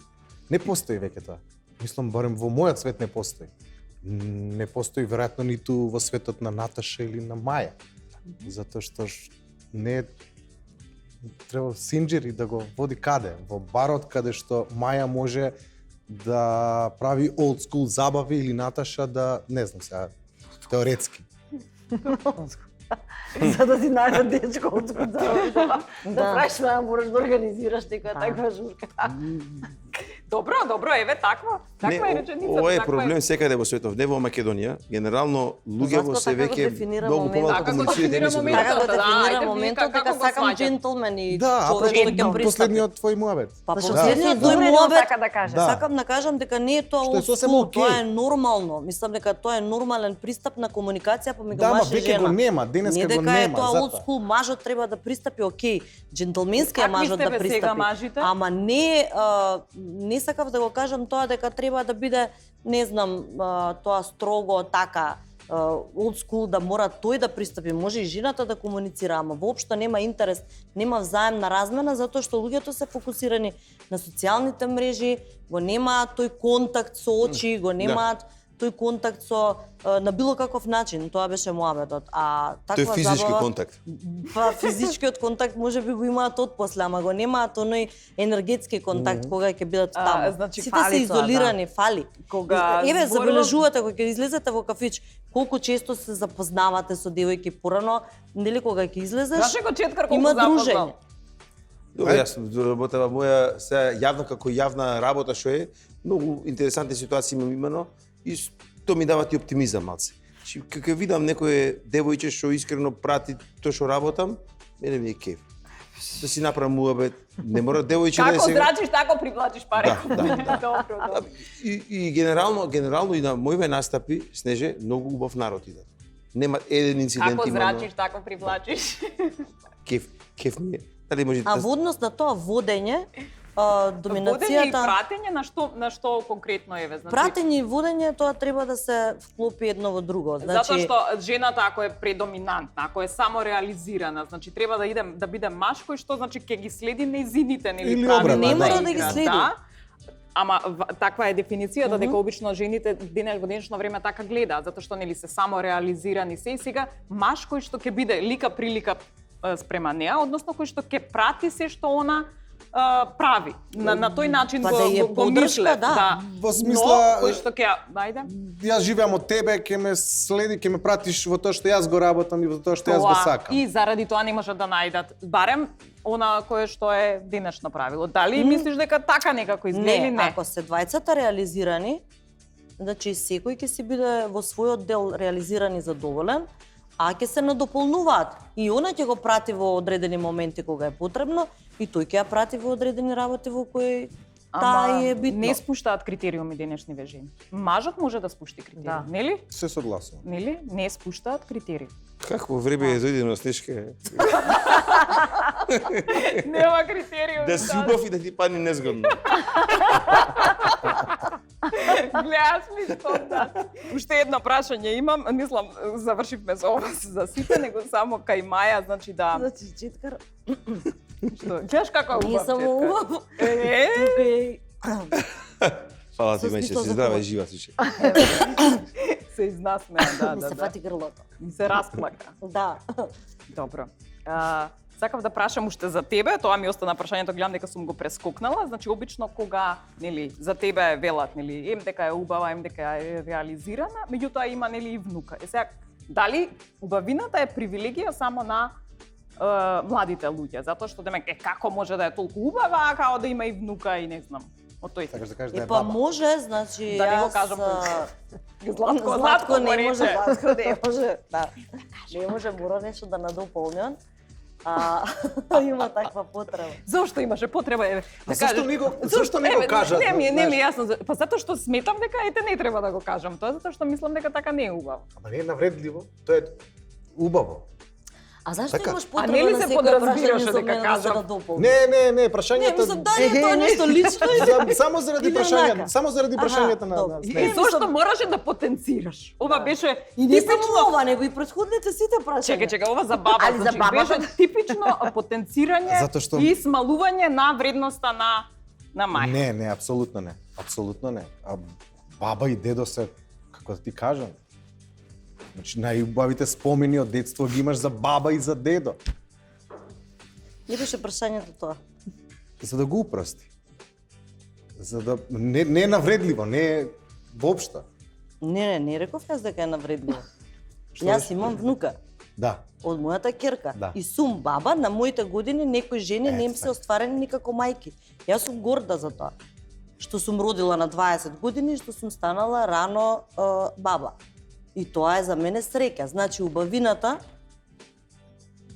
не постои веќе тоа. Мислам барем во мојот свет не постои. Не постои веројатно ниту во светот на Наташа или на Маја. Затоа што не треба Синџери да го води каде? Во барот каде што Маја може да прави old school забави или Наташа да, не знам сега, теоретски. За да си најде дечко од скудзава. Да Да. правиш да мораш да организираш некоја таква журка. Добро, еве таква е реченица. Ова е проблем секаде во светот, не во Македонија. Генерално луѓе во Затоа се така го веќе дефинира многу моментот. помалку Така го комуницираат едни дефинира со други. моментот. Така го Да, дефинира ајде, моментот вика, дека како го сакам сваѓате? джентлмен и Да, а човек што ќе пристапи. последниот твој муабет. Па Зашто последниот добро тој е да муабет, сака да каже. Да. сакам да кажам дека не е тоа Што е old сосем school, окей. тоа е нормално. Мислам дека тоа е нормален пристап на комуникација помеѓу Да, ама маж и веќе го жена. нема, денеска Не го дека е нема, тоа old затоа. school, мажот треба да пристапи, окей, джентлменски е Какви мажот сте да бе сега пристапи. мажите? Ама не сакав да го кажам тоа дека треба да биде, не знам, тоа строго така old school да мора тој да пристапи, може и жената да комуницира, ама воопшто нема интерес, нема взаемна размена затоа што луѓето се фокусирани на социјалните мрежи, го немаат тој контакт со очи, го немаат тој контакт со на било каков начин, тоа беше муабетот. А таква Тој физички забава, контакт. Па физичкиот контакт можеби го имаат отпосле, ама го немаат оној енергетски контакт кога ќе бидат таму. значи, Сите фали се тоа, изолирани, фали. Кога Еве, зборувам- забележувате кога ќе излезете во кафич, колку често се запознавате со девојки порано, нели кога ќе излезеш? Нашего четкар колку има запознал. дружење. Добре, јас работева моја сега јавна како јавна работа што е, многу интересантни ситуации имам имено и тоа ми дава ти оптимизам малце. Значи кога видам некое девојче што искрено прати тоа што работам, мене ми е кеф. Да си направам муабет, не мора девојче да е Како сега. зрачиш, тако привлачиш пари. Да, да, да. Добро, добро. И генерално и на моите настапи, Снеже, многу убав народ идат. Нема еден инцидент Како имано. зрачиш, тако привлачиш. Кеф ми е. Дали може А во однос на тоа водење, Водење и доминацијата, пратење на што конкретно е, значи. пратење и водење, тоа треба да се вклопи едно во друго. Затоа што жената ако е предоминантна, ако е само реализирана, значи треба да идем да биде маш кој што значи ќе ги следи нејзините нели Или правила обратно, Не да. мора да ги игра, следи. Да. Ама таква е дефиницијата дека обично жените во денешно време така гледаат, затоа што нели се само реализирани се и сега маш кој што ќе биде лика прилика спрема неа, односно кој што ќе прати се што она прави. На тој начин Па го да ја го поддршка, мислев, да. Во смисла, но кој што ќе ајде Јас живеам од тебе, ќе ме следи, ќе ме пратиш во тоа што јас го работам и во тоа што јас го сакам. И заради тоа не можат да најдат барем она кое што е денешно правило. Дали мислиш дека така некако изгледа или не? ако се двајцата реализирани, значи секој ќе си биде во својот дел реализиран и задоволен, а ќе се надополнуваат. И она ќе го прати во одредени моменти кога е потребно, и тој ќе ја прати во одредени работи во кои таа е битно. не спуштаат критериуми денешниве жени. Мажот може да спушти критериум, Да. нели? Се согласувам. Нели? Не спуштаат критериум. Какво време е дојдено Снешка? Нема критериум. Да си убав и да ти падне незгодно. Гледаш ли што да? Уште едно прашање имам, мислам завршивме за ова за сите, него само кај Маја, значи да. Значи, четкар, Што? Гледаш како е не убав само четкар. убав. Е, Тука е Фала ти, Со мајче, смисла си за здрава това. и жива си. се изнасмеа, да, ми да, се да. фати грлото. Ми се расплака. Да. Добро. Сакав да прашам уште за тебе, тоа ми остана прашањето, гледам дека сум го прескокнала. Значи обично кога, нели, за тебе велат, нели, дека е убава, дека е реализирана, меѓутоа има нели и внука. Е сега, дали убавината е привилегија само на младите луѓе, затоа што демек како може да е толку убава, а као да има и внука и не знам. Од тој Сакаш да кажеш да е Па баба. може, значи Да не го јас, кажам Златко Златко не го може, рече. Златко не може, да. Не може, мора нешто да надополнам. Има таква потреба. Зошто имаше потреба еве? А зашто не го кажат? Не ми е знаеш? јасно. Па затоа што сметам дека ете не треба да го кажам тоа, затоа што мислам дека така не е убаво. Ама не е навредливо, тоа е убаво. А зашто Така. имаш А потреба нели на се секој подразбираше прашање со дека мене да се кажам? надополни? Не, Не, прашањето... мислам, да е тоа нешто лично или... Само заради Или прашањето, онака? само заради Аха, прашањето на добро. Снежана. И зошто мораше да потенцираш? Ова беше И не типично. само ова, него и претходните сите прашања. Чекај, ова за баба, Али за значи бабата? беше типично потенцирање Затоа што- и смалување на вредноста на мај. Не, апсолутно не. Апсолутно не. А баба и дедо се, како да ти кажам, значи најубавите спомени од детство ги имаш за баба и за дедо. Не беше прашањето тоа. За да го упрости. За да не е навредливо, не е воопшто. Не реков јас дека е навредливо. Јас имам внука Да. од мојата ќерка. Да. И сум баба, на моите години некои жени не им се остварени никако мајки. Јас сум горда за тоа. Што сум родила на 20 години и што сум станала рано баба. И тоа е за мене среќа. Значи, убавината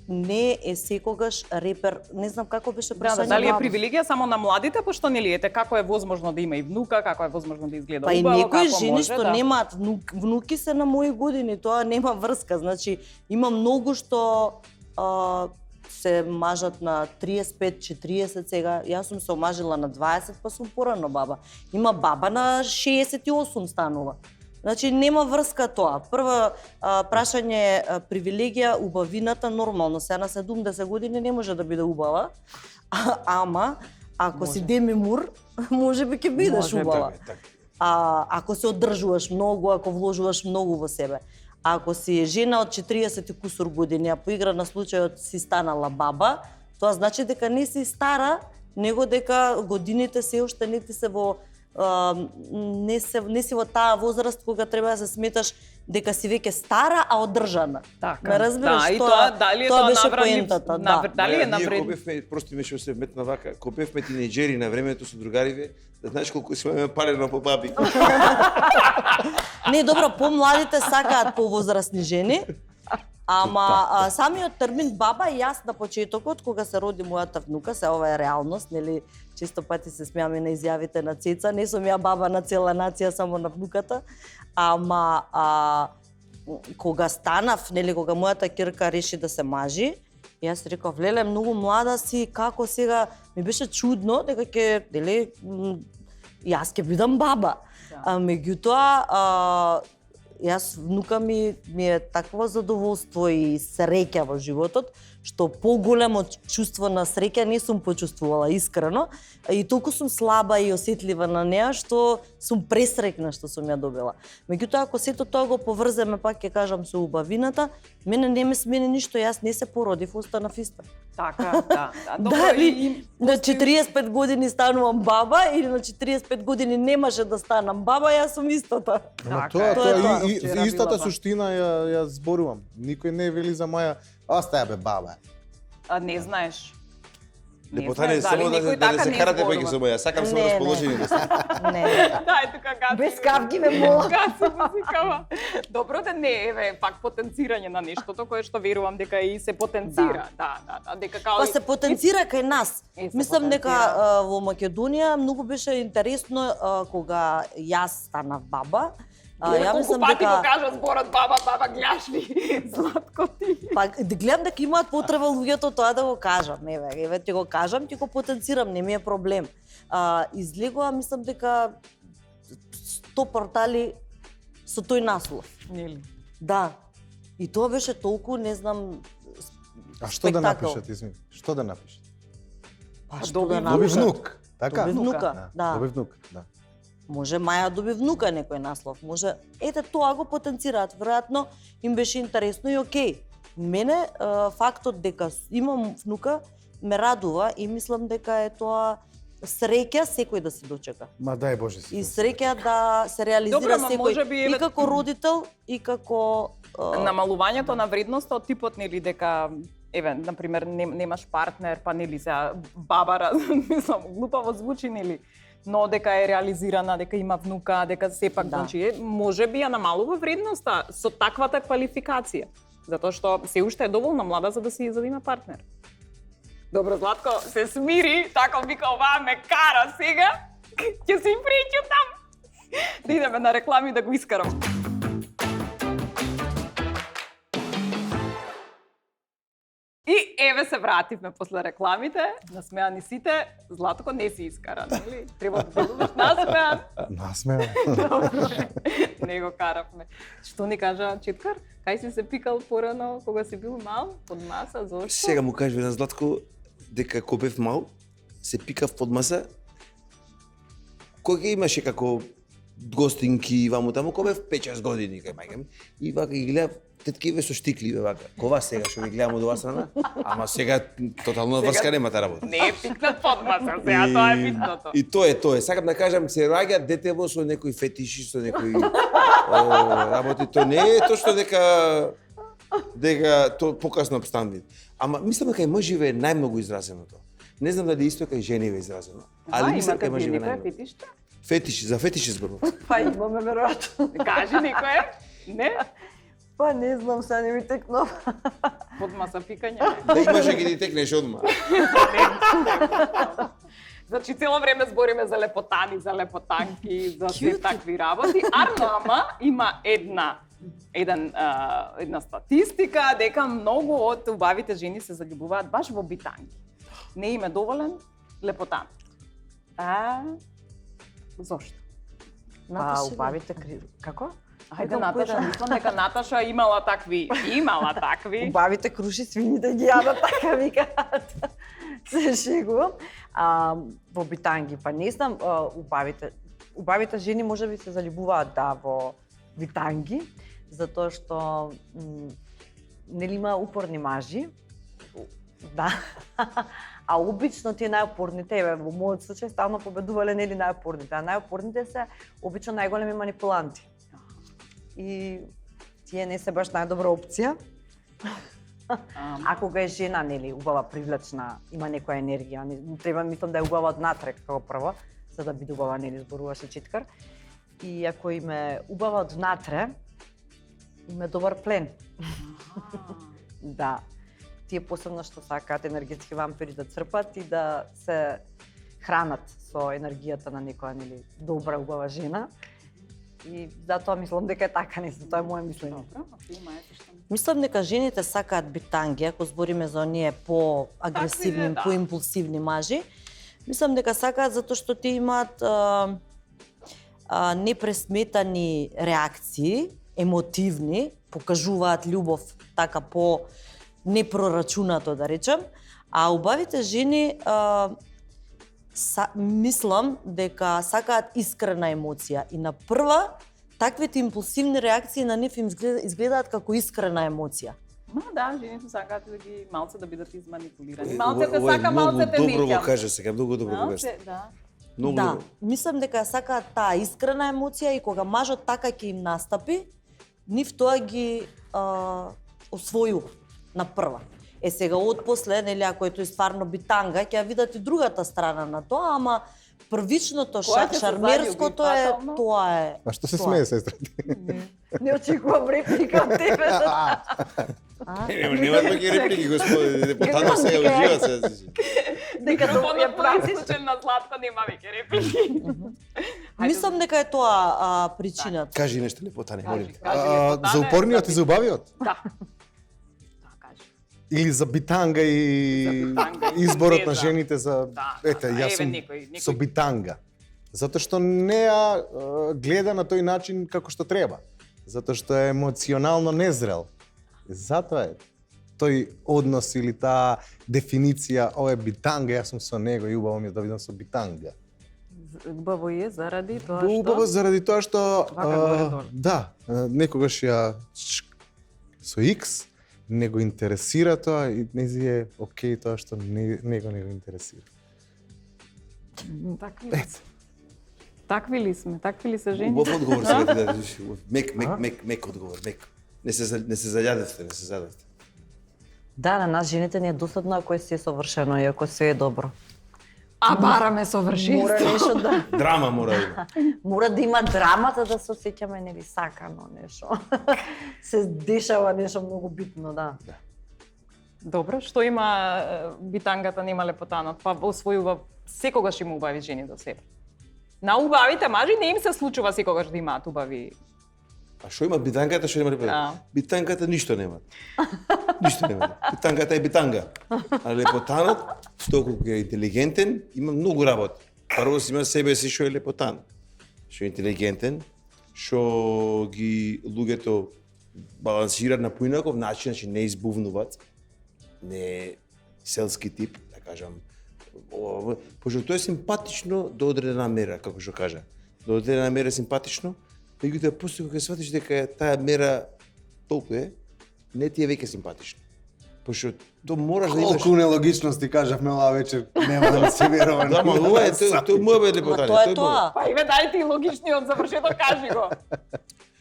не е секогаш репер, не знам како беше Да, прашање. дали е привилегија само на младите, пошто нели ете како е возможно да има и внука, како е возможно да изгледа Па и убаво, некои како жени може, што да. немаат внуки се на мои години, тоа нема врска. Значи, има многу што се мажат на 35-40 сега. Јас сум се омажила на 20, па сум порано баба. Има баба на 68 станува. Значи, нема врска тоа. Прво прашање привилегија, убавината, нормално. Сега на 70 години не може да биде убава, ама ако си Деми Мур, може би ќе бидеш Може би. убава. ако се одржуваш многу, ако вложуваш многу во себе. Ако си жена од 40 и кусур години, а по игра на случајот си станала баба, тоа значи дека не си стара, него дека годините се уште не ти се во не си во таа возраст кога треба да се сметаш дека си веќе стара, а одржана. Така. Ме разбираш, Да, и тоа дали е тоа беше навредни- поентата, Дали е Ние навредни? кога бевме, просто ми ше се метна вака, кога бевме тинејџери на времето со другариве, да знаеш колку си имаме парено по баби. Не, добро, помладите сакаат повозрастни жени, ама самиот термин баба, јас на почетокот, кога се роди мојата внука, се ова е реалност, нели, често пати се смеаме на изјавите на Цеца, не сум ја баба на цела нација, само на внуката, ама кога станав, нели, кога мојата ќерка реши да се мажи, јас реков, леле, многу млада си, како сега, ми беше чудно дека ќе, нели, јас ќе бидам баба. Меѓутоа, јас внука ми е такво задоволство и среќа во животот, што поголемо чувство на среќа не сум почувствувала искрено, и толку сум слаба и осетлива на неа што сум пресреќна што сум ја добила. Меѓутоа, ако сето тоа го поврземе, пак ќе кажам, со убавината, мене не ме смени ништо, јас не се породив, останав иста. Така, да. Добро, Дали на 45 години станувам баба или на 45 години немаше да станам баба, јас сум истата. Ама Така тоа е. и Вчера била истата баба. суштина ја зборувам. Никој не вели за моја, остаја бе баба. Не знаеш. Лепота не само дали некој да така се не карате зборува. веќе со моја, сакам само Не, не. расположени да сте. Не. Да, е тука Гаци. Без кавки ме мола. Гаци музикава. Добро да не е пак потенцирање на нештото кое што верувам дека и се потенцира. Да, дека као Па се потенцира кај нас. Е, се Мислам дека потенцира. во Македонија многу беше интересно кога јас станав баба. Ја колку мислам пати го дека кажа зборот баба, гледаш ли? Златко ти. па гледам дека имаат потреба луѓето тоа да го кажам. Еве ти го кажам, ти го потенцирам, не ми е проблем. Излегува, мислам дека 100 портали со тој наслов. Нели? Да. И тоа беше толку, не знам, А што да спектакл. напишат, извини? Што да напишат? Па Доби- што да доби Доби напишат? внук, така? Доби внука, да. Доби внук, да. Може Маја доби внука некој наслов, може ете тоа го потенцираат, веројатно им беше интересно и окей. Мене фактот дека имам внука ме радува и мислам дека е тоа среќа секој да се дочека. Ма дај Боже си. И среќа да се реализира Добро, ма секој можеби и како родител и како Намалувањето на вредноста од типот нели дека еве на пример немаш партнер, па нели се баба, мислам, глупаво звучи нели, но дека е реализирана, дека има внука, дека сепак Да. значи можеби ја намалува вредноста со таквата квалификација, затоа што се уште е доволно млада за да има партнер. Добро, Златко, се смири, така вика оваа ме кара сега. Ќе се им преќу там. Да идеме на реклами да го искарам. И еве се вративме после рекламите, насмеани сите, Златко не си искара, нели? Треба да бидеш насмеан. Насмеа. Добро е. Не го каравме. Што ни кажа Четкар? Кај си се пикал порано кога си бил мал? Под маса, зошто? Сега му кажи на Златко дека кога бев мал, се пикав под маса, кога имаше како гостинки ваму таму, кога бев 5-6 години кај мајка ми, и вака ги гледав теткиве со штикли, бе вака. Кова сега што ги гледам од оваа страна, ама сега тотално врска нема та работа. Не е пикнат под маса, сега тоа е битното. И тоа е. Сакам да кажам, се раѓа детево со некои фетиши, со некои работи. Тоа не е тоа што дека тоа покасно обстанди. Ама мислам дека и мъживе е најмногу изразено тоа. Не знам дали исто кај жениве изразено, али мислам дека мъживе најмногу. фетиште? Фетиши, за фетиши зборувам. Па имаме веројатно. Кажи некој. Не? Па не знам, сега не ми текнува. Под маса пикање. Да имаше ги ти текнеш одма. Значи цело време збориме за лепотани, за лепотанки, за се такви работи. Ама има една статистика дека многу од убавите жени се заљубуваат баш во битанки. Не им е доволен лепотан. Зошто? Па, убавите како? Ајде, Наташа, мислам дека Наташа имала такви. Убавите круши свините ги јадат, така викаат. Се шегувам. Во битанги, па не знам, убавите жени можеби се заљубуваат во битанги, затоа што нели има упорни мажи. Да. А обично тие најупорните, во мојот случај стално победувале нели најупорните, а најупорните се обично најголеми манипуланти. И тие не се баш најдобра опција. Ако е жена, нели, убава, привлечна, има некоја енергија, не треба, мислам да е убава однатре како прво, за да биде убава, нели, зборуваше Читкар. И ако им е убава однатре, им е добар плен. Да. Тие посебно што сакаат енергетски вампири да црпат и да се хранат со енергијата на некоја, нели, добра, убава жена. И затоа мислам дека е така, не тоа е моје мислење. Добро, а ти мајте што? Мислам дека жените сакаат битанги, ако збориме за оние по-агресивни, да. поимпулсивни мажи. Мислам дека сакаат затоа што ти имаат непресметани реакции, емотивни, покажуваат љубов така по непрорачунато, да речем, а убавите жени мислам дека сакаат искрена емоција и на прва таквите импулсивни реакции на нив им изгледаат како искрена емоција. Ма да, жените сакаат да ги малце да бидат изманипулирани. Малцете сака, малцете многу добро неќам. го кажа сега, многу добро го кажа. Да. Многу Да, добро. мислам дека сакаат таа искрена емоција и кога мажот така ќе им настапи, нив тоа ги освојува на прва. Сега отпосле, нели, ако е тој стварно битанга, ќе ја видат и другата страна на тоа, ама првичното Која ќе се шармерското залюби, е, фатално? тоа е. А што се тоа. смее, сестра? Не очекувам реплика од тебе. Нема таки реплики, господи, депутатот сега ужива се. Дека тоа ја прациш. Случај на Златко нема веќе реплики. Мислам дека е тоа причината. Кажи нешто лепотане, молим те. За упорниот и за убавиот? Да. Да, кажи. Или за битанга и За битанга и изборот за на теза. жените за Да, ете, да, јас еве сум некој- со битанга. Затоа што не ја гледа на тој начин како што треба. Затоа што е емоционално незрел. Затоа е тој однос или таа дефиниција, ова е битанга, јас сум со него и убаво ми е да видам со битанга. Убаво е заради тоа Убаво заради тоа што Вака горе-долу. да, некогаш ја со X не го интересира тоа и нези е окей тоа што него не го интересира. Такви ли сме? Такви ли сме? Такви ли се жени? Убав одговор сега ти дадеш. Мек одговор, мек. Не се заљадевте, не се заљадевте. Да, на нас жените не е досадно ако е се совршено и ако се е добро. А бараме Мора совршенство. нешто да Драма мора да има. мора да има драмата да се осеќаме нели сакано нешто. Се дешава нешто многу битно, да. Добро, што има битангата, нема лепотанот, па освојува секогаш има убави жени до себе. На убавите мажи не им се случува секогаш да имаат убави. А што има битангата, што нема репета? Да. Битангата ништо нема. Ништо нема. Битангата е битанга. А лепотанот, што колку е интелигентен, има многу работа. Прво си има себе си што е лепотан. Што е интелигентен, што ги луѓето балансираат на поинаков начин, значи не избувнуваат, не е селски тип, да кажам. Пошто тоа е симпатично до одредена мера, како што кажа. До одредена мера е симпатично, меѓутоа после кога сватиш дека таа мера толку е, не ти е веќе симпатично. Пошто тоа мораш да имаш. Колку нелогичности кажавме оваа вечер, нема да се верува. Да, ма ова е тоа му е лепотане. Тоа е тоа. Па име дај ти логичниот завршеток, кажи го.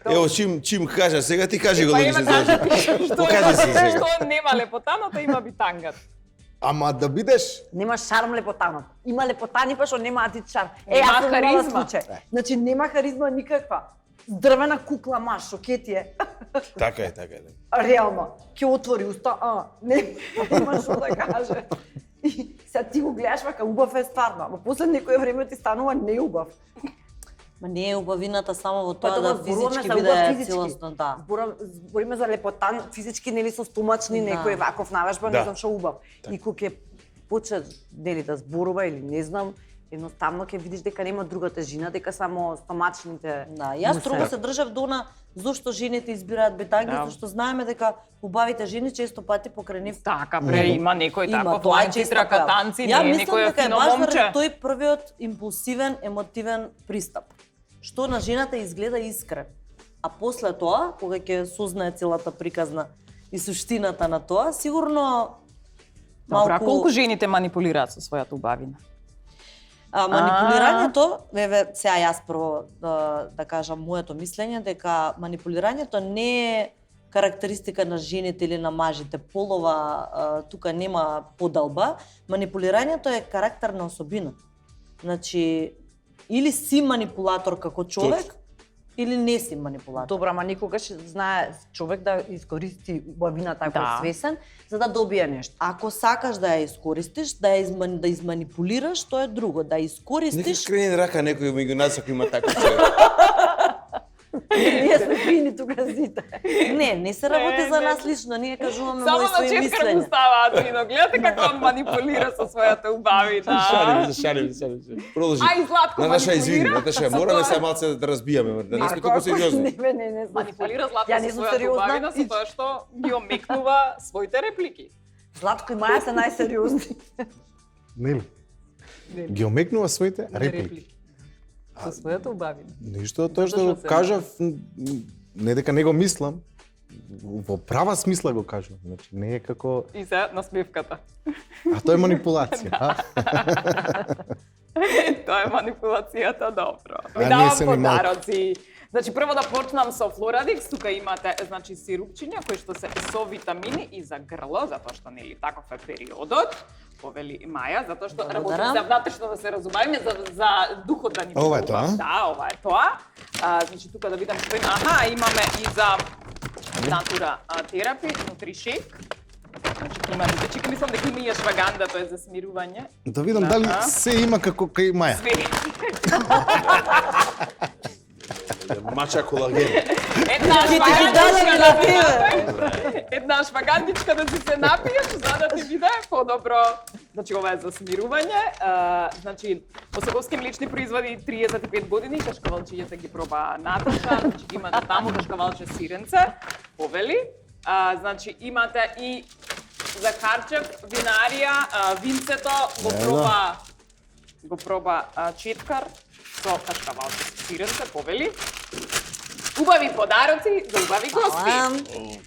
Ево чим кажа сега ти кажи го Па име логично. кажи ти што Покажи се сега. што нема лепотаното, има битангат. Ама да бидеш Нема шарм лепотанот. Има лепотани па што немаат и шарм. Нема јас сум имала харизма. случај. Значи нема харизма никаква. Здрвена кукла маж, што ке ти е. Така е, така е. Реално, ќе отвори уста, нема што да каже. И сега ти го гледаш вака убав е стварно, ама после некој време ти станува неубав. Ма не е убавината само во Па тоа тоа да зборуваме физички за убав биде физички. целосно, да. Збориме за лепотан, физички нели со стомачни, Да. некој ваков навежба, Да. не знам што убав. И кога ќе почне нели да зборува или не знам, Едноставно ќе видиш дека нема друга тежина, дека само стомачните. Да, јас му строго се држав до она зошто жените избираат бетанги, Да. зашто знаеме дека убавите жени често пати покрај нив Така, има некој има таков тоа е лајчи често тракатанци, појава. Ја не е мислам некој дека е фино баш момче. заради тој првиот импулсивен, емотивен пристап, што на жената изгледа искрен. А после тоа, кога ќе сознае целата приказна и суштината на тоа, сигурно Добра, колку жените манипулираат со својата убавина? Манипулирањето, еве сега јас прво да кажам моето мислење дека манипулирањето не е карактеристика на жените или на мажите. Полова тука нема подалба. Манипулирањето е карактерна особина. Значи или си манипулатор како човек, или не си манипулатор. Добра, ама никогаш знае човек да искористи убавината ако Да. е свесен, за да добие нешто. Ако сакаш да ја искористиш, да изманипулираш, тоа е друго. Да Нека искористиш, скрени рака некој меѓу нас ако има таков човек. Ние сме фини тука сите. не се работи за нас лично, ние кажуваме Само мои на свои четкар му мислења. ставаат вино. Гледате како он манипулира со својата убавина. Шалим. Продолжи. Ај, Златко Наташа, извини, манипулира. Наташа, со мораме тоа. се малце да разбијаме, да не сме толку Не, сериозни. не. Манипулира Златко Ја со не сум својата сериозна. убавина со тоа што ги омекнува своите реплики. Златко и Маја се најсериозни. Нели? Ги омекнува своите реплики. Со својата убавина. Ништо од тоа што Зашо го се кажав, не дека не го мислам, во права смисла го кажувам. Значи не е како И се насмевката. а тоа е манипулација, а? Тоа е манипулацијата, добро. А, Ви ние давам се ни малку. подароци. Значи, прво да почнам со Флорадикс. Тука имате, значи, сирупчиња кои што се со витамини и за грло, затоа што нели таков е периодот. Повели Маја, затоа што Благодарам. работи за внатрешно да се разумееме, за духот да ни Ова е чува. тоа? Да, ова е тоа. Значи, тука да видам што има. Аха, имаме и за натура терапи, нутришейк. Значи, има нутички, мислам дека има и ашваганда, тоа е за смирување. Да видам дали се има како кај Маја. Све. Мача колаген. Една Ќе ти ги дадам и на шпагандичка една шпагандичка да си се напиеш, за да ти биде подобро. Значи, ова е за смирување. Значи, Осаговски млечни производи 35 години, кашкавалчињата ги проба Наташа, значи ги имате таму кашкавалче сиренце, повели. Значи, имате и за Харчев, винарија, винцето, го проба четкар со кашкавалче сиренце, повели. Убави подароци за убави гости.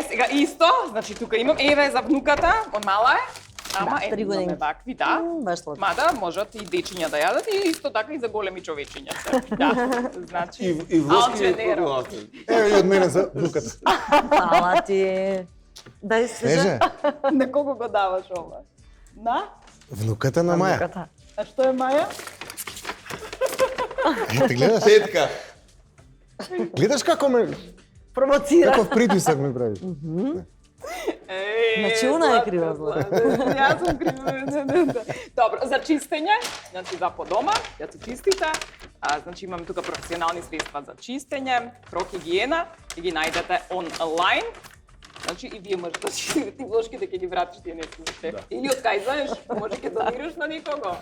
Сега исто, значи тука имам, еве за внуката, од мала е. Ама Да, 3 имаме години. вакви, да. Баш сладко. Мада можат и дечиња да јадат и исто така и за големи човечиња се. Да, значи. И влоски Ал Дженеро. Еве и од мене за внуката. Фала ти. Дај свежа. Снеже, На кого го даваш ова? На? внуката на Маја. Внуката. А што е Маја? Ти гледаш? Тетка. Гледаш како ме Провоцира. каков притисак ми прави. Значи, она е крива, Златко. Јас сум крива. Добро, за чистење, значи за по дома, ја се чистите. Значи имаме тука професионални средства за чистење, прохигиена, и ги најдете онлайн. Значи и вие можете да чистите влошките, ќе ги вратиш тие неските. Или од кај знаеш, може ќе донираш на никого.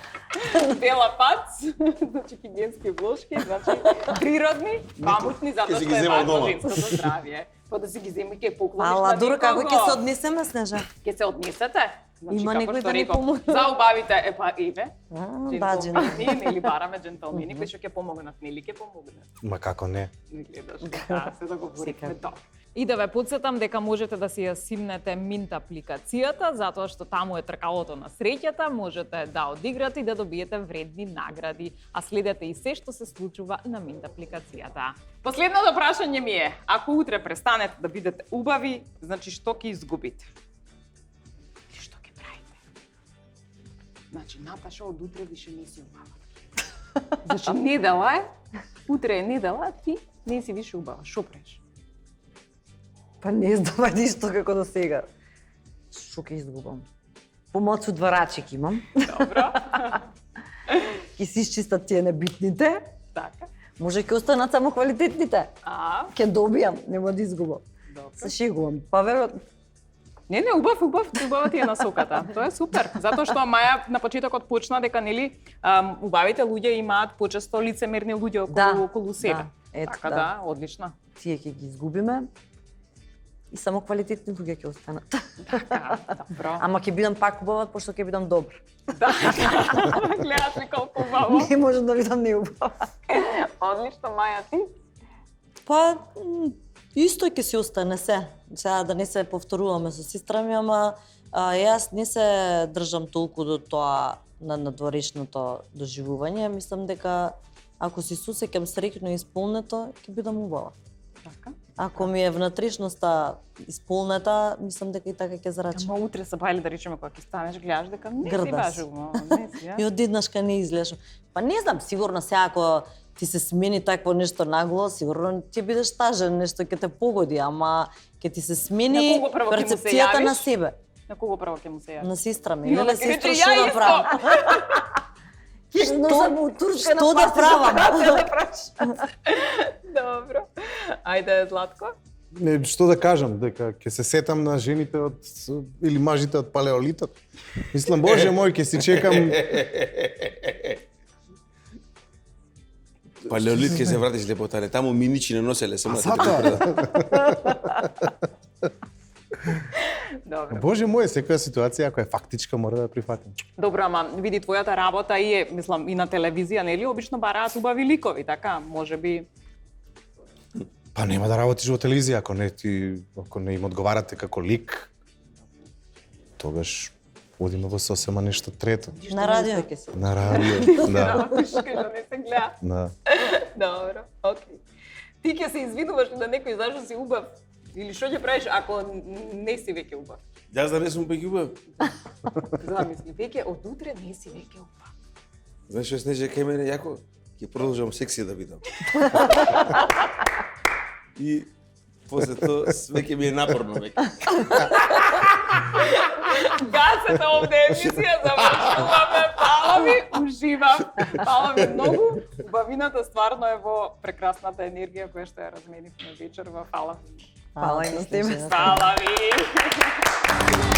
Бела пац, значи хигиенски влошки, значи природни, памутни, затоа Ќе си што ги е земам важно дома. женското здравје. Па да си ги земи ќе поклониш Ала, на дура, како никого. ќе се однесеме, Снежа? Ќе се однесете? Значи, Има како некој што да ни реков, помогне? за убавите, еве, Да, джентълмени, нели бараме джентълмени кои што ќе помогнат, нели ќе помогнат. Ма како не? Не гледаш, да, се договоривме тоа. И да ве подсетам дека можете да си ја симнете Mint апликацијата, затоа што таму е тркалото на среќата, можете да одиграте и да добиете вредни награди, а следете и се што се случува на Mint апликацијата. Последното прашање ми е, ако утре престанете да бидете убави, значи што ќе изгубите? И што ќе правите? Значи, Наташа од утре више не си убава. Значи, недела е, утре е недела, ти не си више убава. Шо правиш? Па не знам ништо како до сега. Што ќе изгубам? Помоцу дварачик имам. Добро. Ќе се исчистат тие небитните. Така. Може ќе останат само квалитетните. А, Ќе добијам, нема да изгубам. добро. Се шегувам. Па веројатно Не, убава ти е насоката. Тоа е супер, затоа што Маја на почетокот почна дека нели убавите луѓе имаат почесто лицемерни луѓе околу себе. Ето, Така да, одлично. Тие ќе ги изгубиме и само квалитетни луѓе ќе останат. Така, добро. Ама ќе бидам пак убава, пошто ќе бидам добра. Да. Гледаш ли колку убаво? Не може да бидам неубава. Одлично, Маја, ти? Па, исто ќе си остане се. Сега да не се повторуваме со сестра ми, ама јас не се држам толку до тоа на надворешното доживување. Мислам дека ако си сусеќам среќно и исполнето, ќе бидам убава. Така. Ако ми е внатрешноста исполнета, мислам дека и така ќе зарачам. Ама утре се бајле да речеме кога ќе станеш, гледаш дека не си Грда баш си. убава, не си, И одеднашка не изгледаш. Па не знам, сигурно сега ако ти се смени такво нешто нагло, сигурно ќе бидеш тажен, нешто ќе те погоди, ама ќе ти се На смени кого прво ќе му се перцепцијата јавиш? на себе. На кого прво ќе му се јави? На сестра ми. Има Леле, да ќе сестро, рече, што ја да исто. правам? Што да правам? Добро. Ајде, Златко. Не, што да кажам, дека ќе се сетам на жените од или мажите од палеолитот. Мислам, боже мој, ќе си чекам. Палеолит ќе се вратиш лепотаре, таму миничи не носеле само. Добро. Боже мој, секоја ситуација ако е фактичка мора да ја прифатим. Добро, ама види твојата работа и е, мислам, и на телевизија, нели, обично бараат убави ликови, така, можеби. Па нема да работиш во телевизија ако не им одговарате како лик. Тогаш одиме во сосема нешто трето. На радио ќе си. На радио, да. Пушка, да не се гледа. Да. Добро, окей. Ти ќе се извинуваш на некој зашто си убав? Или што ќе правиш ако не си веќе убав? Јас да не сум пеќе убав. Замисли, веќе од утре не си веќе убав. Знаеш што Снеже кај мене јако? Ќе продолжам секси да бидам. И после тоа веќе ми е напорно веќе. Гасете овде емисија, завршуваме. Фала ви, уживам. Фала ви многу. Убавината стварно е во прекрасната енергија која што ја разменивме вечерва. Фала. Фала и на тебе. Фала ви.